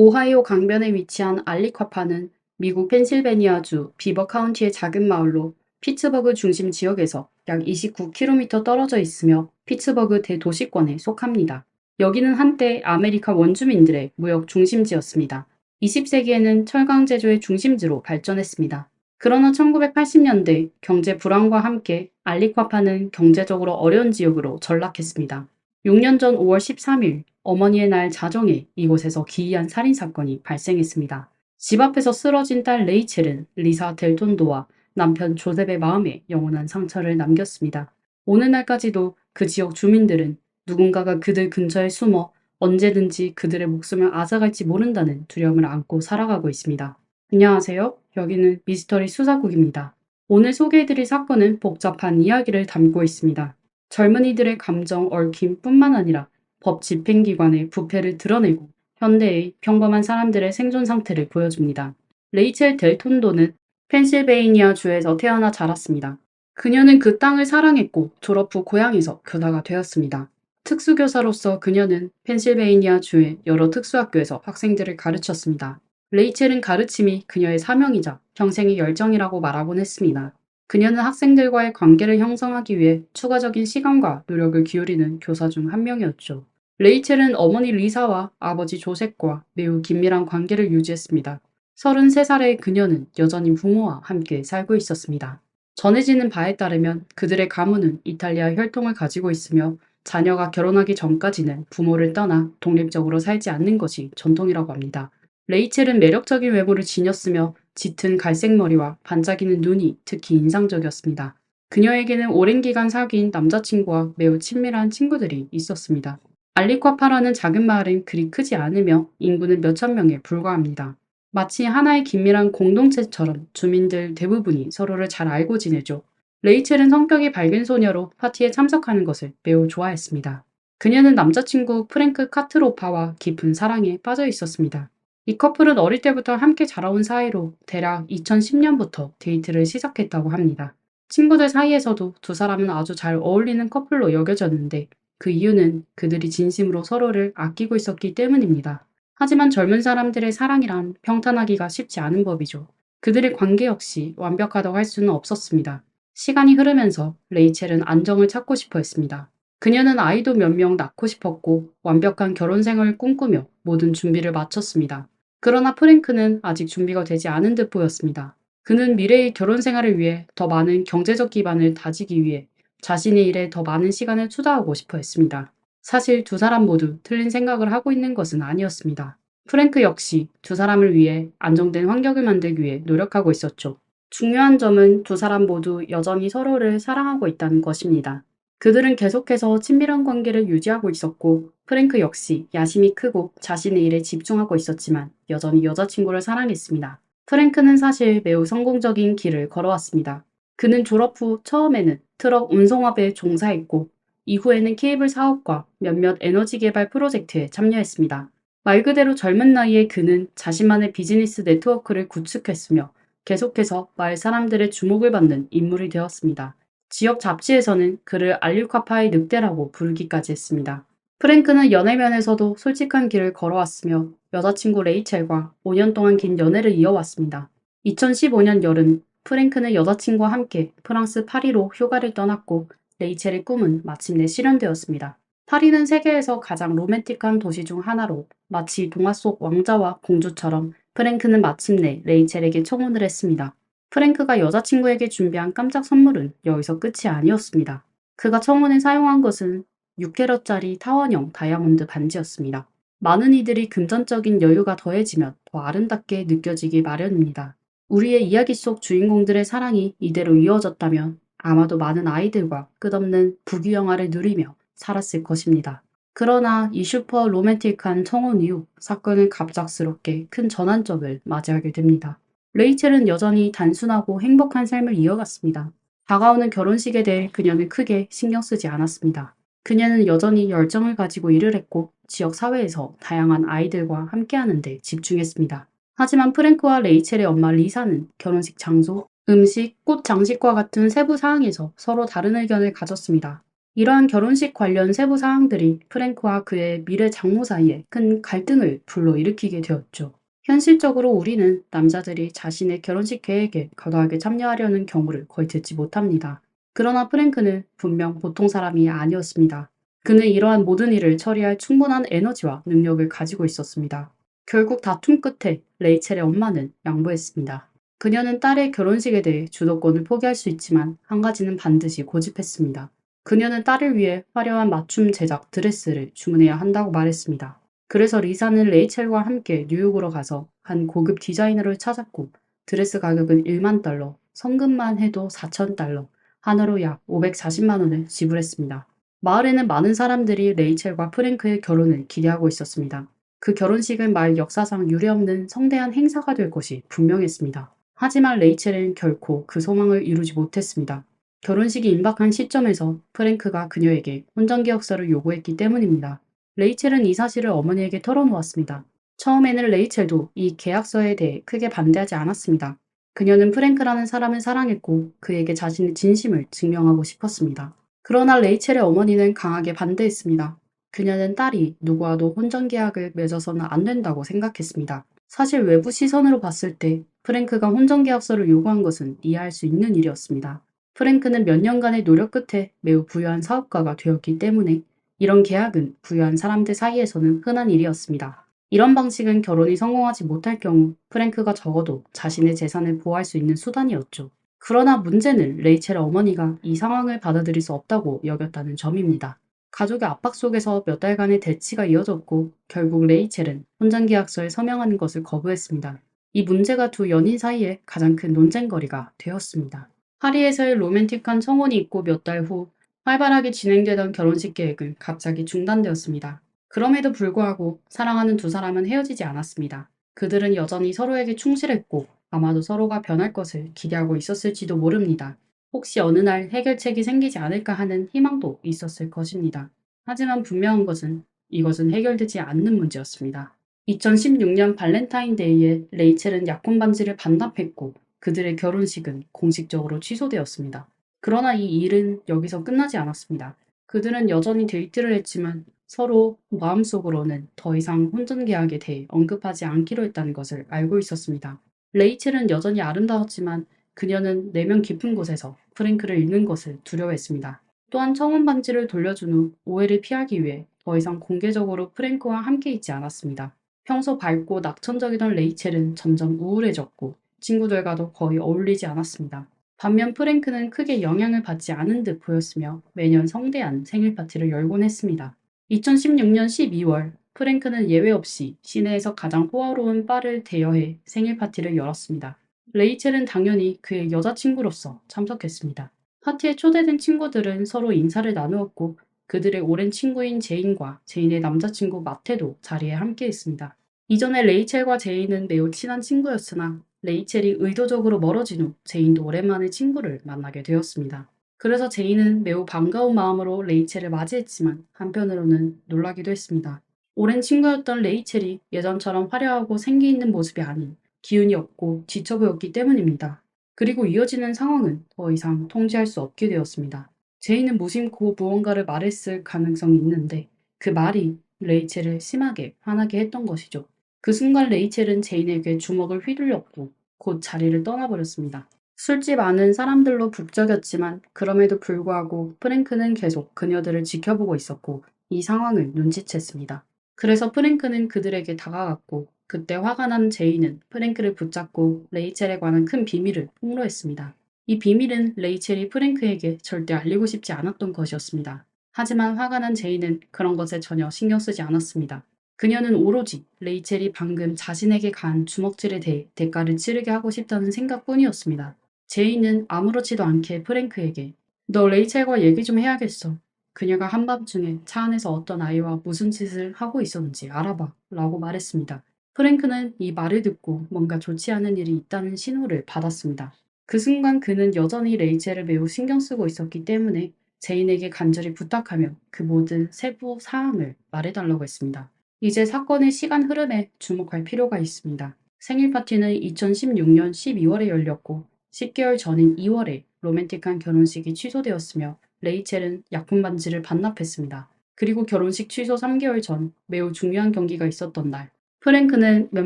오하이오 강변에 위치한 알리콰파는 미국 펜실베니아주 비버 카운티의 작은 마을로 피츠버그 중심 지역에서 약 29km 떨어져 있으며 피츠버그 대도시권에 속합니다. 여기는 한때 아메리카 원주민들의 무역 중심지였습니다. 20세기에는 철강 제조의 중심지로 발전했습니다. 그러나 1980년대 경제 불황과 함께 알리콰파는 경제적으로 어려운 지역으로 전락했습니다. 6년 전 5월 13일 어머니의 날 자정에 이곳에서 기이한 살인사건이 발생했습니다. 집 앞에서 쓰러진 딸 레이첼은 리사 델톤도와 남편 조셉의 마음에 영원한 상처를 남겼습니다. 오는 날까지도 그 지역 주민들은 누군가가 그들 근처에 숨어 언제든지 그들의 목숨을 앗아갈지 모른다는 두려움을 안고 살아가고 있습니다. 안녕하세요. 여기는 미스터리 수사국입니다. 오늘 소개해드릴 사건은 복잡한 이야기를 담고 있습니다. 젊은이들의 감정 얽힘뿐만 아니라 법 집행기관의 부패를 드러내고 현대의 평범한 사람들의 생존 상태를 보여줍니다. 레이첼 델톤도는 펜실베이니아 주에서 태어나 자랐습니다. 그녀는 그 땅을 사랑했고 졸업 후 고향에서 교사가 되었습니다. 특수교사로서 그녀는 펜실베이니아 주의 여러 특수학교에서 학생들을 가르쳤습니다. 레이첼은 가르침이 그녀의 사명이자 평생의 열정이라고 말하곤 했습니다. 그녀는 학생들과의 관계를 형성하기 위해 추가적인 시간과 노력을 기울이는 교사 중 한 명이었죠. 레이첼은 어머니 리사와 아버지 조셉과 매우 긴밀한 관계를 유지했습니다. 33살의 그녀는 여전히 부모와 함께 살고 있었습니다. 전해지는 바에 따르면 그들의 가문은 이탈리아 혈통을 가지고 있으며 자녀가 결혼하기 전까지는 부모를 떠나 독립적으로 살지 않는 것이 전통이라고 합니다. 레이첼은 매력적인 외모를 지녔으며 짙은 갈색 머리와 반짝이는 눈이 특히 인상적이었습니다. 그녀에게는 오랜 기간 사귄 남자친구와 매우 친밀한 친구들이 있었습니다. 알리콰파라는 작은 마을은 그리 크지 않으며 인구는 몇천 명에 불과합니다. 마치 하나의 긴밀한 공동체처럼 주민들 대부분이 서로를 잘 알고 지내죠. 레이첼은 성격이 밝은 소녀로 파티에 참석하는 것을 매우 좋아했습니다. 그녀는 남자친구 프랭크 카트로파와 깊은 사랑에 빠져 있었습니다. 이 커플은 어릴 때부터 함께 자라온 사이로 대략 2010년부터 데이트를 시작했다고 합니다. 친구들 사이에서도 두 사람은 아주 잘 어울리는 커플로 여겨졌는데 그 이유는 그들이 진심으로 서로를 아끼고 있었기 때문입니다. 하지만 젊은 사람들의 사랑이란 평탄하기가 쉽지 않은 법이죠. 그들의 관계 역시 완벽하다고 할 수는 없었습니다. 시간이 흐르면서 레이첼은 안정을 찾고 싶어 했습니다. 그녀는 아이도 몇 명 낳고 싶었고 완벽한 결혼 생활을 꿈꾸며 모든 준비를 마쳤습니다. 그러나 프랭크는 아직 준비가 되지 않은 듯 보였습니다. 그는 미래의 결혼 생활을 위해 더 많은 경제적 기반을 다지기 위해 자신의 일에 더 많은 시간을 투자하고 싶어 했습니다. 사실 두 사람 모두 틀린 생각을 하고 있는 것은 아니었습니다. 프랭크 역시 두 사람을 위해 안정된 환경을 만들기 위해 노력하고 있었죠. 중요한 점은 두 사람 모두 여전히 서로를 사랑하고 있다는 것입니다. 그들은 계속해서 친밀한 관계를 유지하고 있었고 프랭크 역시 야심이 크고 자신의 일에 집중하고 있었지만 여전히 여자친구를 사랑했습니다. 프랭크는 사실 매우 성공적인 길을 걸어왔습니다. 그는 졸업 후 처음에는 트럭 운송업에 종사했고 이후에는 케이블 사업과 몇몇 에너지 개발 프로젝트에 참여했습니다. 말 그대로 젊은 나이에 그는 자신만의 비즈니스 네트워크를 구축했으며 계속해서 마을 사람들의 주목을 받는 인물이 되었습니다. 지역 잡지에서는 그를 알리콰파의 늑대라고 부르기까지 했습니다. 프랭크는 연애면에서도 솔직한 길을 걸어왔으며 여자친구 레이첼과 5년 동안 긴 연애를 이어왔습니다. 2015년 여름 프랭크는 여자친구와 함께 프랑스 파리로 휴가를 떠났고 레이첼의 꿈은 마침내 실현되었습니다. 파리는 세계에서 가장 로맨틱한 도시 중 하나로 마치 동화 속 왕자와 공주처럼 프랭크는 마침내 레이첼에게 청혼을 했습니다. 프랭크가 여자친구에게 준비한 깜짝 선물은 여기서 끝이 아니었습니다. 그가 청혼에 사용한 것은 6캐럿짜리 타원형 다이아몬드 반지였습니다. 많은 이들이 금전적인 여유가 더해지면 더 아름답게 느껴지기 마련입니다. 우리의 이야기 속 주인공들의 사랑이 이대로 이어졌다면 아마도 많은 아이들과 끝없는 부귀영화를 누리며 살았을 것입니다. 그러나 이 슈퍼 로맨틱한 청혼 이후 사건은 갑작스럽게 큰 전환점을 맞이하게 됩니다. 레이첼은 여전히 단순하고 행복한 삶을 이어갔습니다. 다가오는 결혼식에 대해 그녀는 크게 신경 쓰지 않았습니다. 그녀는 여전히 열정을 가지고 일을 했고 지역 사회에서 다양한 아이들과 함께하는 데 집중했습니다. 하지만 프랭크와 레이첼의 엄마 리사는 결혼식 장소, 음식, 꽃 장식과 같은 세부 사항에서 서로 다른 의견을 가졌습니다. 이러한 결혼식 관련 세부 사항들이 프랭크와 그의 미래 장모 사이에 큰 갈등을 불러일으키게 되었죠. 현실적으로 우리는 남자들이 자신의 결혼식 계획에 과도하게 참여하려는 경우를 거의 듣지 못합니다. 그러나 프랭크는 분명 보통 사람이 아니었습니다. 그는 이러한 모든 일을 처리할 충분한 에너지와 능력을 가지고 있었습니다. 결국 다툼 끝에 레이첼의 엄마는 양보했습니다. 그녀는 딸의 결혼식에 대해 주도권을 포기할 수 있지만 한 가지는 반드시 고집했습니다. 그녀는 딸을 위해 화려한 맞춤 제작 드레스를 주문해야 한다고 말했습니다. 그래서 리사는 레이첼과 함께 뉴욕으로 가서 한 고급 디자이너를 찾았고 드레스 가격은 1만 달러, 성금만 해도 4천 달러, 하나로 약 540만 원을 지불했습니다. 마을에는 많은 사람들이 레이첼과 프랭크의 결혼을 기대하고 있었습니다. 그 결혼식은 마을 역사상 유례없는 성대한 행사가 될 것이 분명했습니다. 하지만 레이첼은 결코 그 소망을 이루지 못했습니다. 결혼식이 임박한 시점에서 프랭크가 그녀에게 혼전계약서를 요구했기 때문입니다. 레이첼은 이 사실을 어머니에게 털어놓았습니다. 처음에는 레이첼도 이 계약서에 대해 크게 반대하지 않았습니다. 그녀는 프랭크라는 사람을 사랑했고 그에게 자신의 진심을 증명하고 싶었습니다. 그러나 레이첼의 어머니는 강하게 반대했습니다. 그녀는 딸이 누구와도 혼전계약을 맺어서는 안 된다고 생각했습니다. 사실 외부 시선으로 봤을 때 프랭크가 혼전계약서를 요구한 것은 이해할 수 있는 일이었습니다. 프랭크는 몇 년간의 노력 끝에 매우 부유한 사업가가 되었기 때문에 이런 계약은 부유한 사람들 사이에서는 흔한 일이었습니다. 이런 방식은 결혼이 성공하지 못할 경우 프랭크가 적어도 자신의 재산을 보호할 수 있는 수단이었죠. 그러나 문제는 레이첼의 어머니가 이 상황을 받아들일 수 없다고 여겼다는 점입니다. 가족의 압박 속에서 몇 달간의 대치가 이어졌고 결국 레이첼은 혼전계약서에 서명하는 것을 거부했습니다. 이 문제가 두 연인 사이에 가장 큰 논쟁거리가 되었습니다. 파리에서의 로맨틱한 청혼이 있고 몇 달 후 활발하게 진행되던 결혼식 계획은 갑자기 중단되었습니다. 그럼에도 불구하고 사랑하는 두 사람은 헤어지지 않았습니다. 그들은 여전히 서로에게 충실했고 아마도 서로가 변할 것을 기대하고 있었을지도 모릅니다. 혹시 어느 날 해결책이 생기지 않을까 하는 희망도 있었을 것입니다. 하지만 분명한 것은 이것은 해결되지 않는 문제였습니다. 2016년 발렌타인데이에 레이첼은 약혼 반지를 반납했고 그들의 결혼식은 공식적으로 취소되었습니다. 그러나 이 일은 여기서 끝나지 않았습니다. 그들은 여전히 데이트를 했지만 서로 마음속으로는 더 이상 혼전계약에 대해 언급하지 않기로 했다는 것을 알고 있었습니다. 레이첼은 여전히 아름다웠지만 그녀는 내면 깊은 곳에서 프랭크를 잃는 것을 두려워했습니다. 또한 청혼 반지를 돌려준 후 오해를 피하기 위해 더 이상 공개적으로 프랭크와 함께 있지 않았습니다. 평소 밝고 낙천적이던 레이첼은 점점 우울해졌고 친구들과도 거의 어울리지 않았습니다. 반면 프랭크는 크게 영향을 받지 않은 듯 보였으며 매년 성대한 생일 파티를 열곤 했습니다. 2016년 12월 프랭크는 예외 없이 시내에서 가장 호화로운 바를 대여해 생일 파티를 열었습니다. 레이첼은 당연히 그의 여자친구로서 참석했습니다. 파티에 초대된 친구들은 서로 인사를 나누었고 그들의 오랜 친구인 제인과 제인의 남자친구 마테도 자리에 함께했습니다. 이전에 레이첼과 제인은 매우 친한 친구였으나 레이첼이 의도적으로 멀어진 후 제인도 오랜만에 친구를 만나게 되었습니다. 그래서 제인은 매우 반가운 마음으로 레이첼을 맞이했지만 한편으로는 놀라기도 했습니다. 오랜 친구였던 레이첼이 예전처럼 화려하고 생기 있는 모습이 아닌 기운이 없고 지쳐 보였기 때문입니다. 그리고 이어지는 상황은 더 이상 통제할 수 없게 되었습니다. 제인은 무심코 무언가를 말했을 가능성이 있는데 그 말이 레이첼을 심하게 화나게 했던 것이죠. 그 순간 레이첼은 제인에게 주먹을 휘둘렸고 곧 자리를 떠나버렸습니다. 술집 안은 사람들로 북적였지만 그럼에도 불구하고 프랭크는 계속 그녀들을 지켜보고 있었고 이 상황을 눈치챘습니다. 그래서 프랭크는 그들에게 다가갔고 그때 화가 난 제이는 프랭크를 붙잡고 레이첼에 관한 큰 비밀을 폭로했습니다. 이 비밀은 레이첼이 프랭크에게 절대 알리고 싶지 않았던 것이었습니다. 하지만 화가 난 제이는 그런 것에 전혀 신경 쓰지 않았습니다. 그녀는 오로지 레이첼이 방금 자신에게 간 주먹질에 대해 대가를 치르게 하고 싶다는 생각뿐이었습니다. 제이는 아무렇지도 않게 프랭크에게 너 레이첼과 얘기 좀 해야겠어. 그녀가 한밤중에 차 안에서 어떤 아이와 무슨 짓을 하고 있었는지 알아봐 라고 말했습니다. 프랭크는 이 말을 듣고 뭔가 좋지 않은 일이 있다는 신호를 받았습니다. 그 순간 그는 여전히 레이첼을 매우 신경 쓰고 있었기 때문에 제인에게 간절히 부탁하며 그 모든 세부 사항을 말해달라고 했습니다. 이제 사건의 시간 흐름에 주목할 필요가 있습니다. 생일 파티는 2016년 12월에 열렸고 10개월 전인 2월에 로맨틱한 결혼식이 취소되었으며 레이첼은 약품 반지를 반납했습니다. 그리고 결혼식 취소 3개월 전 매우 중요한 경기가 있었던 날, 프랭크는 몇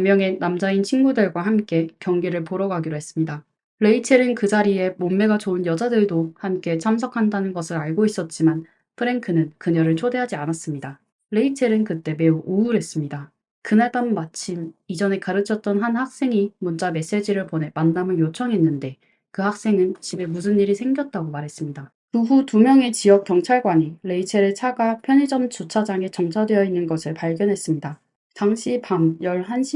명의 남자인 친구들과 함께 경기를 보러 가기로 했습니다. 레이첼은 그 자리에 몸매가 좋은 여자들도 함께 참석한다는 것을 알고 있었지만 프랭크는 그녀를 초대하지 않았습니다. 레이첼은 그때 매우 우울했습니다. 그날 밤 마침 이전에 가르쳤던 한 학생이 문자 메시지를 보내 만남을 요청했는데 그 학생은 집에 무슨 일이 생겼다고 말했습니다. 그 후 2명의 지역 경찰관이 레이첼의 차가 편의점 주차장에 정차되어 있는 것을 발견했습니다. 당시 밤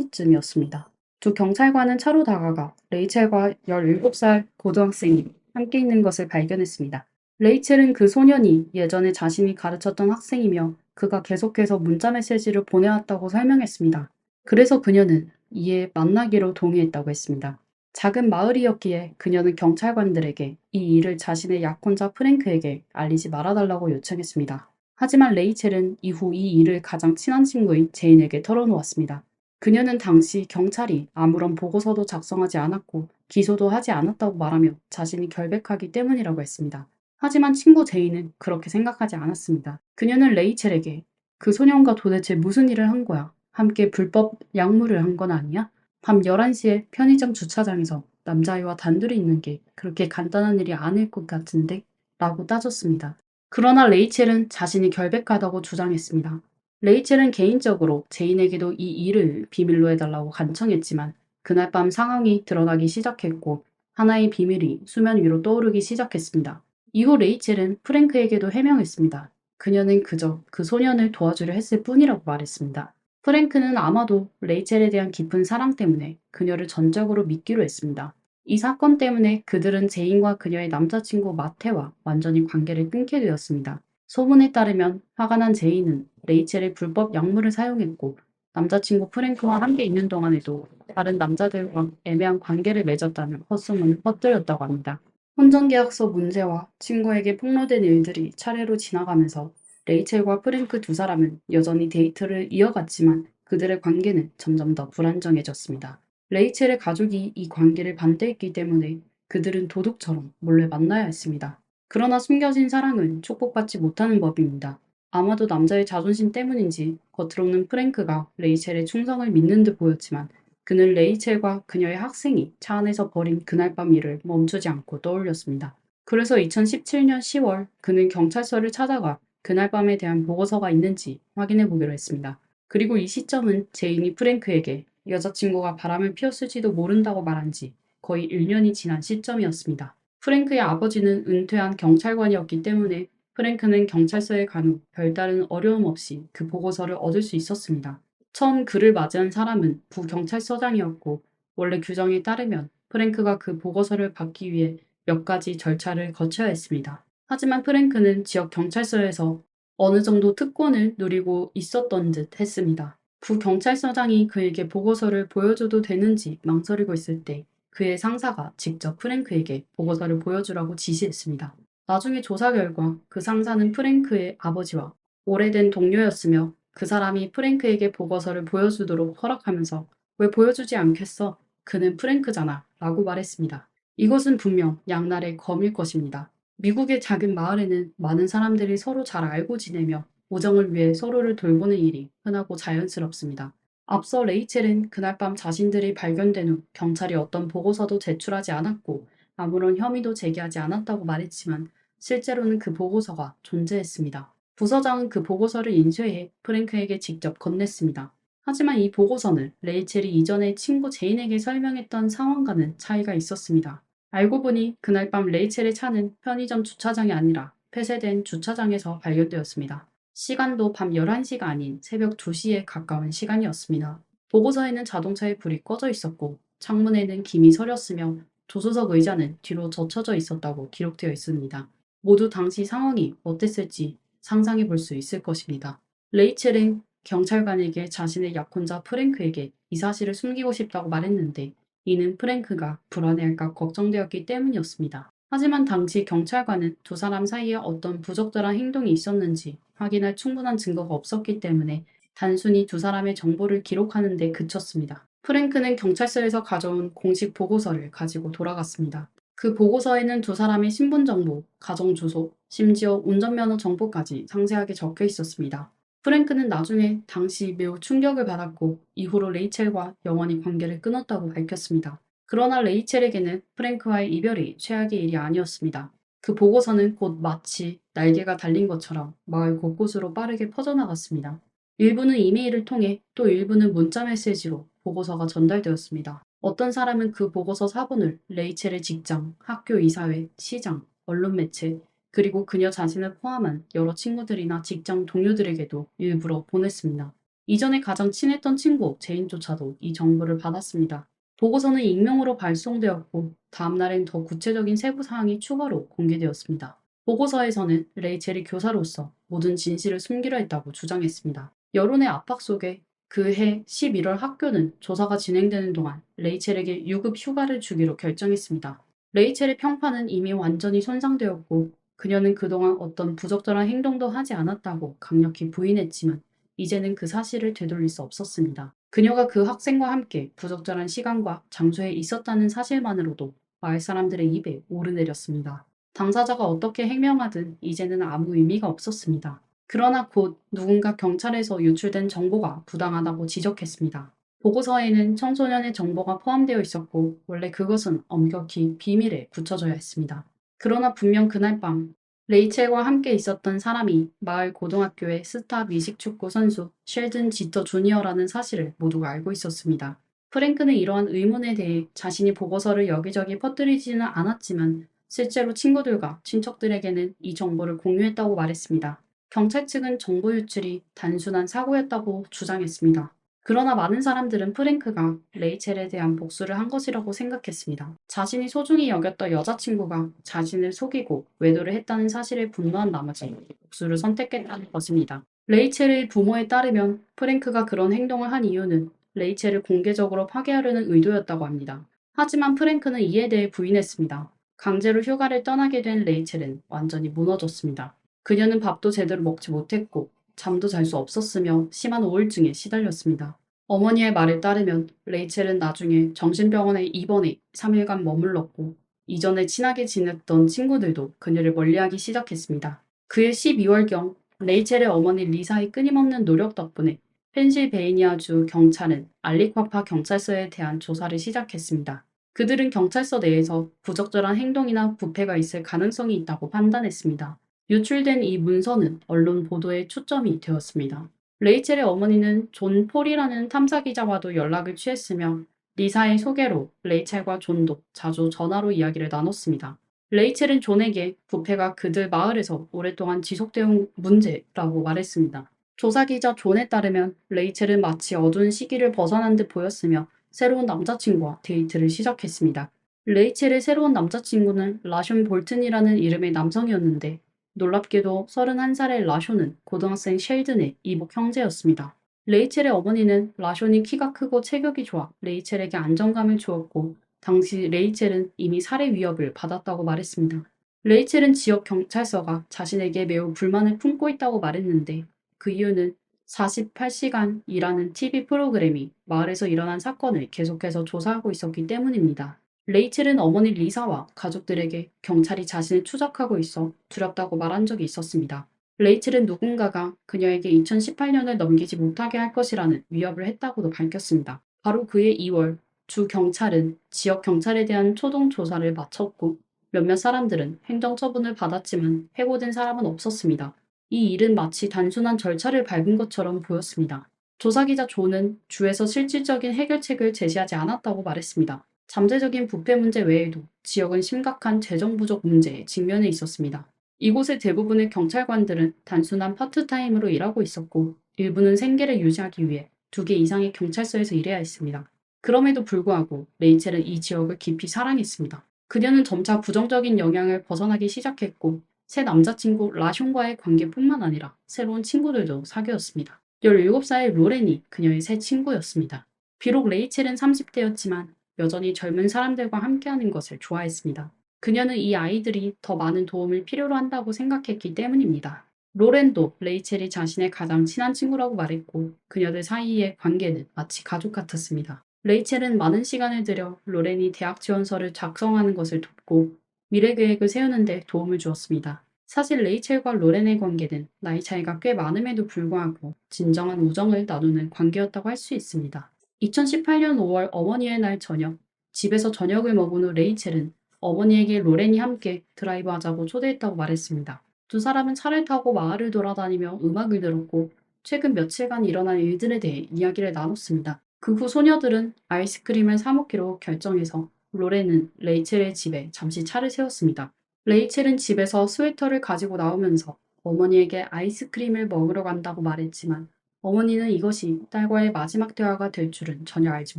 11시쯤이었습니다. 두 경찰관은 차로 다가가 레이첼과 17살 고등학생이 함께 있는 것을 발견했습니다. 레이첼은 그 소년이 예전에 자신이 가르쳤던 학생이며 그가 계속해서 문자 메시지를 보내왔다고 설명했습니다. 그래서 그녀는 이에 만나기로 동의했다고 했습니다. 작은 마을이었기에 그녀는 경찰관들에게 이 일을 자신의 약혼자 프랭크에게 알리지 말아달라고 요청했습니다. 하지만 레이첼은 이후 이 일을 가장 친한 친구인 제인에게 털어놓았습니다. 그녀는 당시 경찰이 아무런 보고서도 작성하지 않았고 기소도 하지 않았다고 말하며 자신이 결백하기 때문이라고 했습니다. 하지만 친구 제인은 그렇게 생각하지 않았습니다. 그녀는 레이첼에게 그 소년과 도대체 무슨 일을 한 거야? 함께 불법 약물을 한 건 아니야? 밤 11시에 편의점 주차장에서 남자아이와 단둘이 있는 게 그렇게 간단한 일이 아닐 것 같은데? 라고 따졌습니다. 그러나 레이첼은 자신이 결백하다고 주장했습니다. 레이첼은 개인적으로 제인에게도 이 일을 비밀로 해달라고 간청했지만 그날 밤 상황이 드러나기 시작했고 하나의 비밀이 수면 위로 떠오르기 시작했습니다. 이후 레이첼은 프랭크에게도 해명했습니다. 그녀는 그저 그 소년을 도와주려 했을 뿐이라고 말했습니다. 프랭크는 아마도 레이첼에 대한 깊은 사랑 때문에 그녀를 전적으로 믿기로 했습니다. 이 사건 때문에 그들은 제인과 그녀의 남자친구 마테와 완전히 관계를 끊게 되었습니다. 소문에 따르면 화가 난 제인은 레이첼의 불법 약물을 사용했고 남자친구 프랭크와 함께 있는 동안에도 다른 남자들과 애매한 관계를 맺었다는 헛소문을 퍼뜨렸다고 합니다. 혼전계약서 문제와 친구에게 폭로된 일들이 차례로 지나가면서 레이첼과 프랭크 두 사람은 여전히 데이트를 이어갔지만 그들의 관계는 점점 더 불안정해졌습니다. 레이첼의 가족이 이 관계를 반대했기 때문에 그들은 도둑처럼 몰래 만나야 했습니다. 그러나 숨겨진 사랑은 축복받지 못하는 법입니다. 아마도 남자의 자존심 때문인지 겉으로는 프랭크가 레이첼의 충성을 믿는 듯 보였지만 그는 레이첼과 그녀의 학생이 차 안에서 벌인 그날 밤 일을 멈추지 않고 떠올렸습니다. 그래서 2017년 10월 그는 경찰서를 찾아가 그날 밤에 대한 보고서가 있는지 확인해 보기로 했습니다. 그리고 이 시점은 제인이 프랭크에게 여자친구가 바람을 피웠을지도 모른다고 말한 지 거의 1년이 지난 시점이었습니다. 프랭크의 아버지는 은퇴한 경찰관이었기 때문에 프랭크는 경찰서에 간 후 별다른 어려움 없이 그 보고서를 얻을 수 있었습니다. 처음 그를 맞이한 사람은 부경찰서장이었고 원래 규정에 따르면 프랭크가 그 보고서를 받기 위해 몇 가지 절차를 거쳐야 했습니다. 하지만 프랭크는 지역 경찰서에서 어느 정도 특권을 누리고 있었던 듯 했습니다. 부경찰서장이 그에게 보고서를 보여줘도 되는지 망설이고 있을 때 그의 상사가 직접 프랭크에게 보고서를 보여주라고 지시했습니다. 나중에 조사 결과 그 상사는 프랭크의 아버지와 오래된 동료였으며 그 사람이 프랭크에게 보고서를 보여주도록 허락하면서 왜 보여주지 않겠어? 그는 프랭크잖아 라고 말했습니다. 이것은 분명 양날의 검일 것입니다. 미국의 작은 마을에는 많은 사람들이 서로 잘 알고 지내며 우정을 위해 서로를 돌보는 일이 흔하고 자연스럽습니다. 앞서 레이첼은 그날 밤 자신들이 발견된 후 경찰이 어떤 보고서도 제출하지 않았고 아무런 혐의도 제기하지 않았다고 말했지만 실제로는 그 보고서가 존재했습니다. 부서장은 그 보고서를 인쇄해 프랭크에게 직접 건넸습니다. 하지만 이 보고서는 레이첼이 이전에 친구 제인에게 설명했던 상황과는 차이가 있었습니다. 알고 보니 그날 밤 레이첼의 차는 편의점 주차장이 아니라 폐쇄된 주차장에서 발견되었습니다. 시간도 밤 11시가 아닌 새벽 2시에 가까운 시간이었습니다. 보고서에는 자동차의 불이 꺼져 있었고 창문에는 김이 서렸으며 조수석 의자는 뒤로 젖혀져 있었다고 기록되어 있습니다. 모두 당시 상황이 어땠을지 상상해 볼 수 있을 것입니다. 레이첼은 경찰관에게 자신의 약혼자 프랭크에게 이 사실을 숨기고 싶다고 말했는데 이는 프랭크가 불안해할까 걱정되었기 때문이었습니다. 하지만 당시 경찰관은 두 사람 사이에 어떤 부적절한 행동이 있었는지 확인할 충분한 증거가 없었기 때문에 단순히 두 사람의 정보를 기록하는 데 그쳤습니다. 프랭크는 경찰서에서 가져온 공식 보고서를 가지고 돌아갔습니다. 그 보고서에는 두 사람의 신분 정보, 가정 주소, 심지어 운전면허 정보까지 상세하게 적혀 있었습니다. 프랭크는 나중에 당시 매우 충격을 받았고 이후로 레이첼과 영원히 관계를 끊었다고 밝혔습니다. 그러나 레이첼에게는 프랭크와의 이별이 최악의 일이 아니었습니다. 그 보고서는 곧 마치 날개가 달린 것처럼 마을 곳곳으로 빠르게 퍼져나갔습니다. 일부는 이메일을 통해 또 일부는 문자 메시지로 보고서가 전달되었습니다. 어떤 사람은 그 보고서 사본을 레이첼의 직장, 학교 이사회, 시장, 언론 매체, 그리고 그녀 자신을 포함한 여러 친구들이나 직장 동료들에게도 일부러 보냈습니다. 이전에 가장 친했던 친구 제인조차도 이 정보를 받았습니다. 보고서는 익명으로 발송되었고 다음날엔 더 구체적인 세부 사항이 추가로 공개되었습니다. 보고서에서는 레이첼이 교사로서 모든 진실을 숨기려 했다고 주장했습니다. 여론의 압박 속에 그해 11월 학교는 조사가 진행되는 동안 레이첼에게 유급 휴가를 주기로 결정했습니다. 레이첼의 평판은 이미 완전히 손상되었고 그녀는 그동안 어떤 부적절한 행동도 하지 않았다고 강력히 부인했지만 이제는 그 사실을 되돌릴 수 없었습니다. 그녀가 그 학생과 함께 부적절한 시간과 장소에 있었다는 사실만으로도 마을 사람들의 입에 오르내렸습니다. 당사자가 어떻게 해명하든 이제는 아무 의미가 없었습니다. 그러나 곧 누군가 경찰에서 유출된 정보가 부당하다고 지적했습니다. 보고서에는 청소년의 정보가 포함되어 있었고 원래 그것은 엄격히 비밀에 굳혀져야 했습니다. 그러나 분명 그날 밤 레이첼과 함께 있었던 사람이 마을 고등학교의 스타 미식축구 선수 쉘든 지터 주니어라는 사실을 모두가 알고 있었습니다. 프랭크는 이러한 의문에 대해 자신이 보고서를 여기저기 퍼뜨리지는 않았지만 실제로 친구들과 친척들에게는 이 정보를 공유했다고 말했습니다. 경찰 측은 정보 유출이 단순한 사고였다고 주장했습니다. 그러나 많은 사람들은 프랭크가 레이첼에 대한 복수를 한 것이라고 생각했습니다. 자신이 소중히 여겼던 여자친구가 자신을 속이고 외도를 했다는 사실에 분노한 나머지 복수를 선택했다는 것입니다. 레이첼의 부모에 따르면 프랭크가 그런 행동을 한 이유는 레이첼을 공개적으로 파괴하려는 의도였다고 합니다. 하지만 프랭크는 이에 대해 부인했습니다. 강제로 휴가를 떠나게 된 레이첼은 완전히 무너졌습니다. 그녀는 밥도 제대로 먹지 못했고 잠도 잘 수 없었으며 심한 우울증에 시달렸습니다. 어머니의 말에 따르면 레이첼은 나중에 정신병원에 입원해 3일간 머물렀고 이전에 친하게 지냈던 친구들도 그녀를 멀리하기 시작했습니다. 그해 12월경 레이첼의 어머니 리사의 끊임없는 노력 덕분에 펜실베이니아주 경찰은 알리콰파 경찰서에 대한 조사를 시작했습니다. 그들은 경찰서 내에서 부적절한 행동이나 부패가 있을 가능성이 있다고 판단했습니다. 유출된 이 문서는 언론 보도의 초점이 되었습니다. 레이첼의 어머니는 존 폴이라는 탐사기자와도 연락을 취했으며 리사의 소개로 레이첼과 존도 자주 전화로 이야기를 나눴습니다. 레이첼은 존에게 부패가 그들 마을에서 오랫동안 지속되어 문제라고 말했습니다. 조사기자 존에 따르면 레이첼은 마치 어두운 시기를 벗어난 듯 보였으며 새로운 남자친구와 데이트를 시작했습니다. 레이첼의 새로운 남자친구는 라숀 볼튼이라는 이름의 남성이었는데 놀랍게도 31살의 라쇼는 고등학생 셸든의 이복 형제였습니다. 레이첼의 어머니는 라쇼이 키가 크고 체격이 좋아 레이첼에게 안정감을 주었고 당시 레이첼은 이미 살해 위협을 받았다고 말했습니다. 레이첼은 지역 경찰서가 자신에게 매우 불만을 품고 있다고 말했는데 그 이유는 48시간 일하는 TV 프로그램이 마을에서 일어난 사건을 계속해서 조사하고 있었기 때문입니다. 레이첼은 어머니 리사와 가족들에게 경찰이 자신을 추적하고 있어 두렵다고 말한 적이 있었습니다. 레이첼은 누군가가 그녀에게 2018년을 넘기지 못하게 할 것이라는 위협을 했다고도 밝혔습니다. 바로 그해 2월 주 경찰은 지역 경찰에 대한 초동 조사를 마쳤고 몇몇 사람들은 행정처분을 받았지만 해고된 사람은 없었습니다. 이 일은 마치 단순한 절차를 밟은 것처럼 보였습니다. 조사기자 존은 주에서 실질적인 해결책을 제시하지 않았다고 말했습니다. 잠재적인 부패 문제 외에도 지역은 심각한 재정 부족 문제에 직면해 있었습니다. 이곳의 대부분의 경찰관들은 단순한 파트타임으로 일하고 있었고 일부는 생계를 유지하기 위해 2개 이상의 경찰서에서 일해야 했습니다. 그럼에도 불구하고 레이첼은 이 지역을 깊이 사랑했습니다. 그녀는 점차 부정적인 영향을 벗어나기 시작했고 새 남자친구 라숀과의 관계뿐만 아니라 새로운 친구들도 사귀었습니다. 17살의 로렌이 그녀의 새 친구였습니다. 비록 레이첼은 30대였지만 여전히 젊은 사람들과 함께하는 것을 좋아했습니다. 그녀는 이 아이들이 더 많은 도움을 필요로 한다고 생각했기 때문입니다. 로렌도 레이첼이 자신의 가장 친한 친구라고 말했고 그녀들 사이의 관계는 마치 가족 같았습니다. 레이첼은 많은 시간을 들여 로렌이 대학 지원서를 작성하는 것을 돕고 미래 계획을 세우는 데 도움을 주었습니다. 사실 레이첼과 로렌의 관계는 나이 차이가 꽤 많음에도 불구하고 진정한 우정을 나누는 관계였다고 할 수 있습니다. 2018년 5월 어머니의 날 저녁, 집에서 저녁을 먹은 후 레이첼은 어머니에게 로렌이 함께 드라이브하자고 초대했다고 말했습니다. 두 사람은 차를 타고 마을을 돌아다니며 음악을 들었고 최근 며칠간 일어난 일들에 대해 이야기를 나눴습니다. 그 후 소녀들은 아이스크림을 사 먹기로 결정해서 로렌은 레이첼의 집에 잠시 차를 세웠습니다. 레이첼은 집에서 스웨터를 가지고 나오면서 어머니에게 아이스크림을 먹으러 간다고 말했지만 어머니는 이것이 딸과의 마지막 대화가 될 줄은 전혀 알지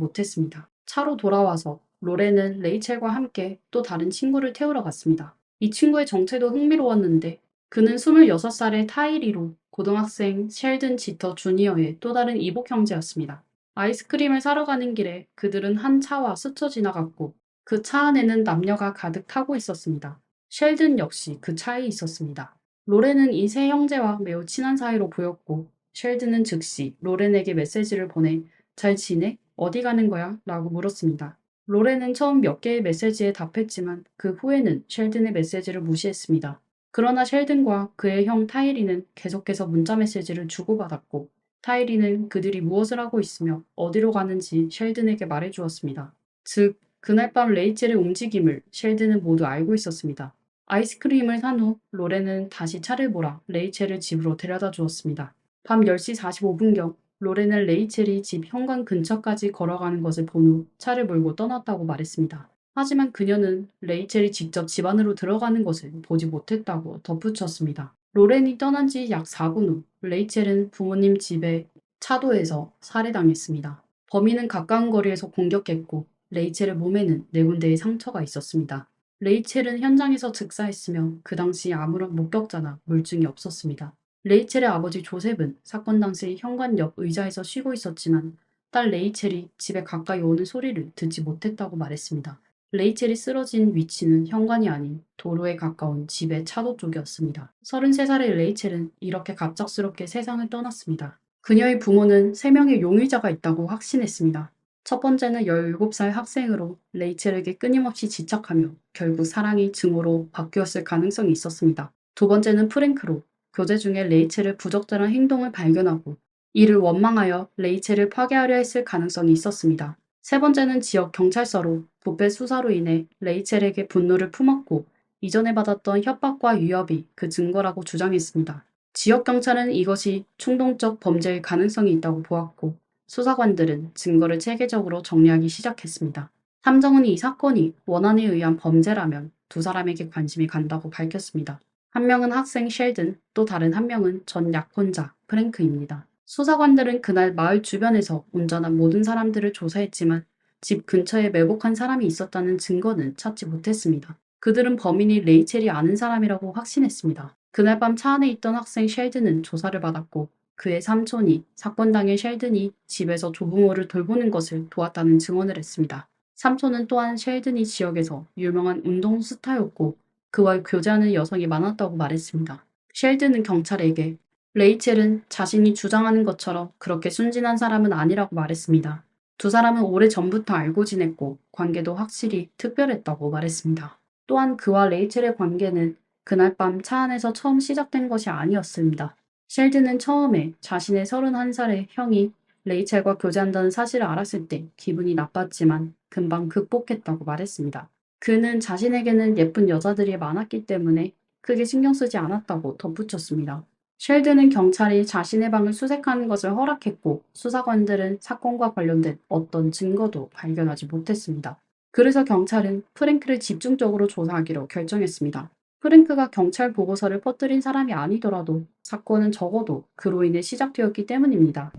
못했습니다. 차로 돌아와서 로렌은 레이첼과 함께 또 다른 친구를 태우러 갔습니다. 이 친구의 정체도 흥미로웠는데 그는 26살의 타이리로 고등학생 셸든 지터 주니어의 또 다른 이복 형제였습니다. 아이스크림을 사러 가는 길에 그들은 한 차와 스쳐 지나갔고 그 차 안에는 남녀가 가득 타고 있었습니다. 셸든 역시 그 차에 있었습니다. 로렌은 이 세 형제와 매우 친한 사이로 보였고 셸든은 즉시 로렌에게 메시지를 보내 잘 지내? 어디 가는 거야? 라고 물었습니다. 로렌은 처음 몇 개의 메시지에 답했지만 그 후에는 셸든의 메시지를 무시했습니다. 그러나 셸든과 그의 형 타이리는 계속해서 문자 메시지를 주고받았고 타이리는 그들이 무엇을 하고 있으며 어디로 가는지 셸든에게 말해주었습니다. 즉, 그날 밤 레이첼의 움직임을 셸든은 모두 알고 있었습니다. 아이스크림을 산 후 로렌은 다시 차를 몰아 레이첼을 집으로 데려다 주었습니다. 밤 10시 45분경 로렌은 레이첼이 집 현관 근처까지 걸어가는 것을 본 후 차를 몰고 떠났다고 말했습니다. 하지만 그녀는 레이첼이 직접 집 안으로 들어가는 것을 보지 못했다고 덧붙였습니다. 로렌이 떠난 지 약 4분 후 레이첼은 부모님 집의 차도에서 살해당했습니다. 범인은 가까운 거리에서 공격했고 레이첼의 몸에는 4군데의 상처가 있었습니다. 레이첼은 현장에서 즉사했으며 그 당시 아무런 목격자나 물증이 없었습니다. 레이첼의 아버지 조셉은 사건 당시 현관 옆 의자에서 쉬고 있었지만 딸 레이첼이 집에 가까이 오는 소리를 듣지 못했다고 말했습니다. 레이첼이 쓰러진 위치는 현관이 아닌 도로에 가까운 집의 차도 쪽이었습니다. 33살의 레이첼은 이렇게 갑작스럽게 세상을 떠났습니다. 그녀의 부모는 3명의 용의자가 있다고 확신했습니다. 첫 번째는 17살 학생으로 레이첼에게 끊임없이 집착하며 결국 사랑이 증오로 바뀌었을 가능성이 있었습니다. 두 번째는 프랭크로 교제 중에 레이첼의 부적절한 행동을 발견하고 이를 원망하여 레이첼을 파괴하려 했을 가능성이 있었습니다. 세 번째는 지역 경찰서로 부패 수사로 인해 레이첼에게 분노를 품었고 이전에 받았던 협박과 위협이 그 증거라고 주장했습니다. 지역 경찰은 이것이 충동적 범죄일 가능성이 있다고 보았고 수사관들은 증거를 체계적으로 정리하기 시작했습니다. 탐정은 이 사건이 원한에 의한 범죄라면 두 사람에게 관심이 간다고 밝혔습니다. 한 명은 학생 셸든, 또 다른 한 명은 전 약혼자 프랭크입니다. 수사관들은 그날 마을 주변에서 운전한 모든 사람들을 조사했지만 집 근처에 매복한 사람이 있었다는 증거는 찾지 못했습니다. 그들은 범인이 레이첼이 아는 사람이라고 확신했습니다. 그날 밤 차 안에 있던 학생 셸든은 조사를 받았고 그의 삼촌이 사건 당일 셸든이 집에서 조부모를 돌보는 것을 도왔다는 증언을 했습니다. 삼촌은 또한 셸든이 지역에서 유명한 운동 스타였고 그와 교제하는 여성이 많았다고 말했습니다. 셸든은 경찰에게 레이첼은 자신이 주장하는 것처럼 그렇게 순진한 사람은 아니라고 말했습니다. 두 사람은 오래전부터 알고 지냈고 관계도 확실히 특별했다고 말했습니다. 또한 그와 레이첼의 관계는 그날 밤 차 안에서 처음 시작된 것이 아니었습니다. 셸든은 처음에 자신의 31살의 형이 레이첼과 교제한다는 사실을 알았을 때 기분이 나빴지만 금방 극복했다고 말했습니다. 그는 자신에게는 예쁜 여자들이 많았기 때문에 크게 신경 쓰지 않았다고 덧붙였습니다. 셸든은 경찰이 자신의 방을 수색하는 것을 허락했고 수사관들은 사건과 관련된 어떤 증거도 발견하지 못했습니다. 그래서 경찰은 프랭크를 집중적으로 조사하기로 결정했습니다. 프랭크가 경찰 보고서를 퍼뜨린 사람이 아니더라도 사건은 적어도 그로 인해 시작되었기 때문입니다.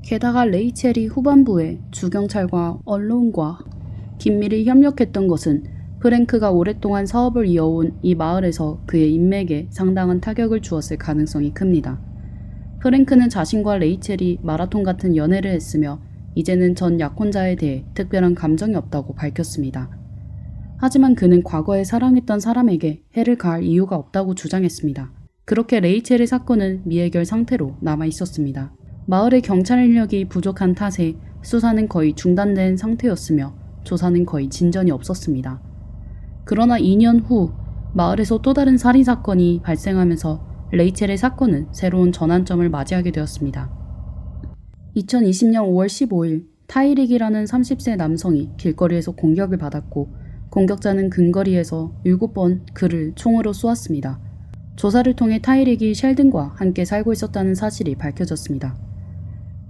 게다가 레이첼이 후반부에 주경찰과 언론과 긴밀히 협력했던 것은 프랭크가 오랫동안 사업을 이어온 이 마을에서 그의 인맥에 상당한 타격을 주었을 가능성이 큽니다. 프랭크는 자신과 레이첼이 마라톤 같은 연애를 했으며 이제는 전 약혼자에 대해 특별한 감정이 없다고 밝혔습니다. 하지만 그는 과거에 사랑했던 사람에게 해를 가할 이유가 없다고 주장했습니다. 그렇게 레이첼의 사건은 미해결 상태로 남아 있었습니다. 마을의 경찰 인력이 부족한 탓에 수사는 거의 중단된 상태였으며 조사는 거의 진전이 없었습니다. 그러나 2년 후 마을에서 또 다른 살인사건이 발생하면서 레이첼의 사건은 새로운 전환점을 맞이하게 되었습니다. 2020년 5월 15일 타이릭이라는 30세 남성이 길거리에서 공격을 받았고 공격자는 근거리에서 7번 그를 총으로 쏘았습니다. 조사를 통해 타이릭이 셸든과 함께 살고 있었다는 사실이 밝혀졌습니다.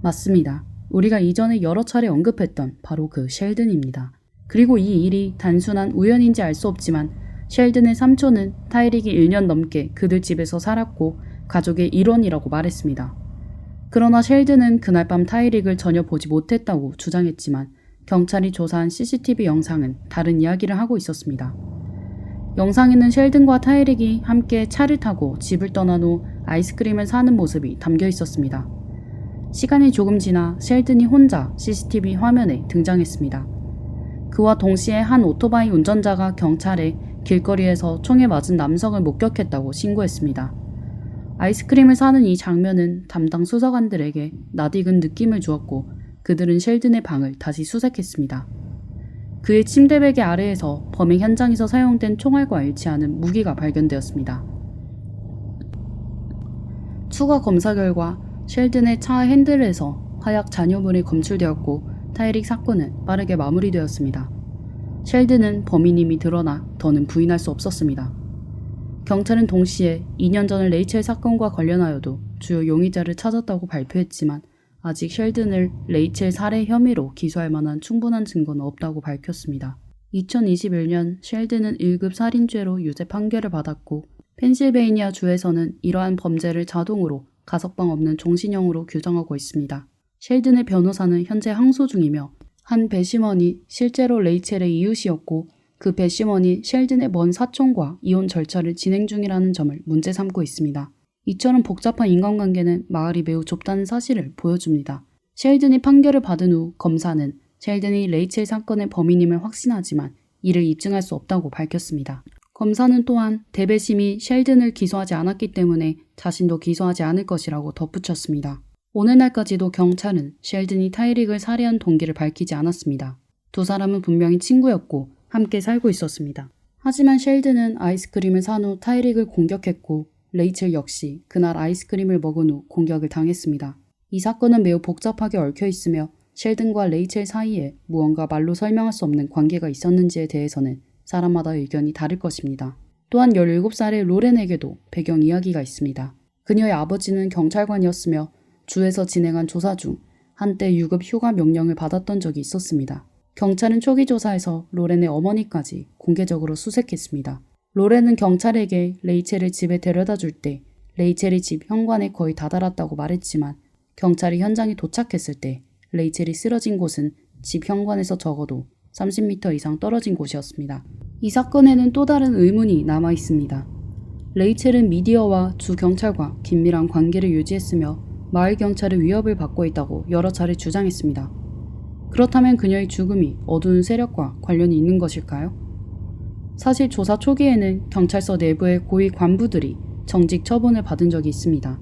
맞습니다. 우리가 이전에 여러 차례 언급했던 바로 그 셸든입니다. 그리고 이 일이 단순한 우연인지 알 수 없지만 셸든의 삼촌은 타이릭이 1년 넘게 그들 집에서 살았고 가족의 일원이라고 말했습니다. 그러나 셸든은 그날 밤 타이릭을 전혀 보지 못했다고 주장했지만 경찰이 조사한 CCTV 영상은 다른 이야기를 하고 있었습니다. 영상에는 셸든과 타이릭이 함께 차를 타고 집을 떠난 후 아이스크림을 사는 모습이 담겨 있었습니다. 시간이 조금 지나 셸든이 혼자 CCTV 화면에 등장했습니다. 그와 동시에 한 오토바이 운전자가 경찰에 길거리에서 총에 맞은 남성을 목격했다고 신고했습니다. 아이스크림을 사는 이 장면은 담당 수사관들에게 낯익은 느낌을 주었고 그들은 셸든의 방을 다시 수색했습니다. 그의 침대 베개 아래에서 범행 현장에서 사용된 총알과 일치하는 무기가 발견되었습니다. 추가 검사 결과 셸든의 차 핸들에서 화약 잔여물이 검출되었고 타이릭 사건은 빠르게 마무리되었습니다. 셸든은 범인임이 드러나 더는 부인할 수 없었습니다. 경찰은 동시에 2년 전 레이첼 사건과 관련하여도 주요 용의자를 찾았다고 발표했지만 아직 셸든을 레이첼 살해 혐의로 기소할 만한 충분한 증거는 없다고 밝혔습니다. 2021년 셸든은 1급 살인죄로 유죄 판결을 받았고 펜실베이니아 주에서는 이러한 범죄를 자동으로 가석방 없는 종신형으로 규정하고 있습니다. 셸든의 변호사는 현재 항소 중이며 한 배심원이 실제로 레이첼의 이웃이었고 그 배심원이 셸든의 먼 사촌과 이혼 절차를 진행 중이라는 점을 문제 삼고 있습니다. 이처럼 복잡한 인간관계는 마을이 매우 좁다는 사실을 보여줍니다. 셸든이 판결을 받은 후 검사는 셸든이 레이첼 사건의 범인임을 확신하지만 이를 입증할 수 없다고 밝혔습니다. 검사는 또한 대배심이 셸든을 기소하지 않았기 때문에 자신도 기소하지 않을 것이라고 덧붙였습니다. 오늘날까지도 경찰은 셸든이 타이릭을 살해한 동기를 밝히지 않았습니다. 두 사람은 분명히 친구였고 함께 살고 있었습니다. 하지만 셸든은 아이스크림을 산 후 타이릭을 공격했고 레이첼 역시 그날 아이스크림을 먹은 후 공격을 당했습니다. 이 사건은 매우 복잡하게 얽혀 있으며 셸든과 레이첼 사이에 무언가 말로 설명할 수 없는 관계가 있었는지에 대해서는 사람마다 의견이 다를 것입니다. 또한 17살의 로렌에게도 배경 이야기가 있습니다. 그녀의 아버지는 경찰관이었으며 주에서 진행한 조사 중 한때 유급 휴가 명령을 받았던 적이 있었습니다. 경찰은 초기 조사에서 로렌의 어머니까지 공개적으로 수색했습니다. 로렌은 경찰에게 레이첼을 집에 데려다 줄 때 레이첼이 집 현관에 거의 다다랐다고 말했지만 경찰이 현장에 도착했을 때 레이첼이 쓰러진 곳은 집 현관에서 적어도 30m 이상 떨어진 곳이었습니다. 이 사건에는 또 다른 의문이 남아 있습니다. 레이첼은 미디어와 주 경찰과 긴밀한 관계를 유지했으며 마을 경찰의 위협을 받고 있다고 여러 차례 주장했습니다. 그렇다면 그녀의 죽음이 어두운 세력과 관련이 있는 것일까요? 사실 조사 초기에는 경찰서 내부의 고위 관부들이 정직 처분을 받은 적이 있습니다.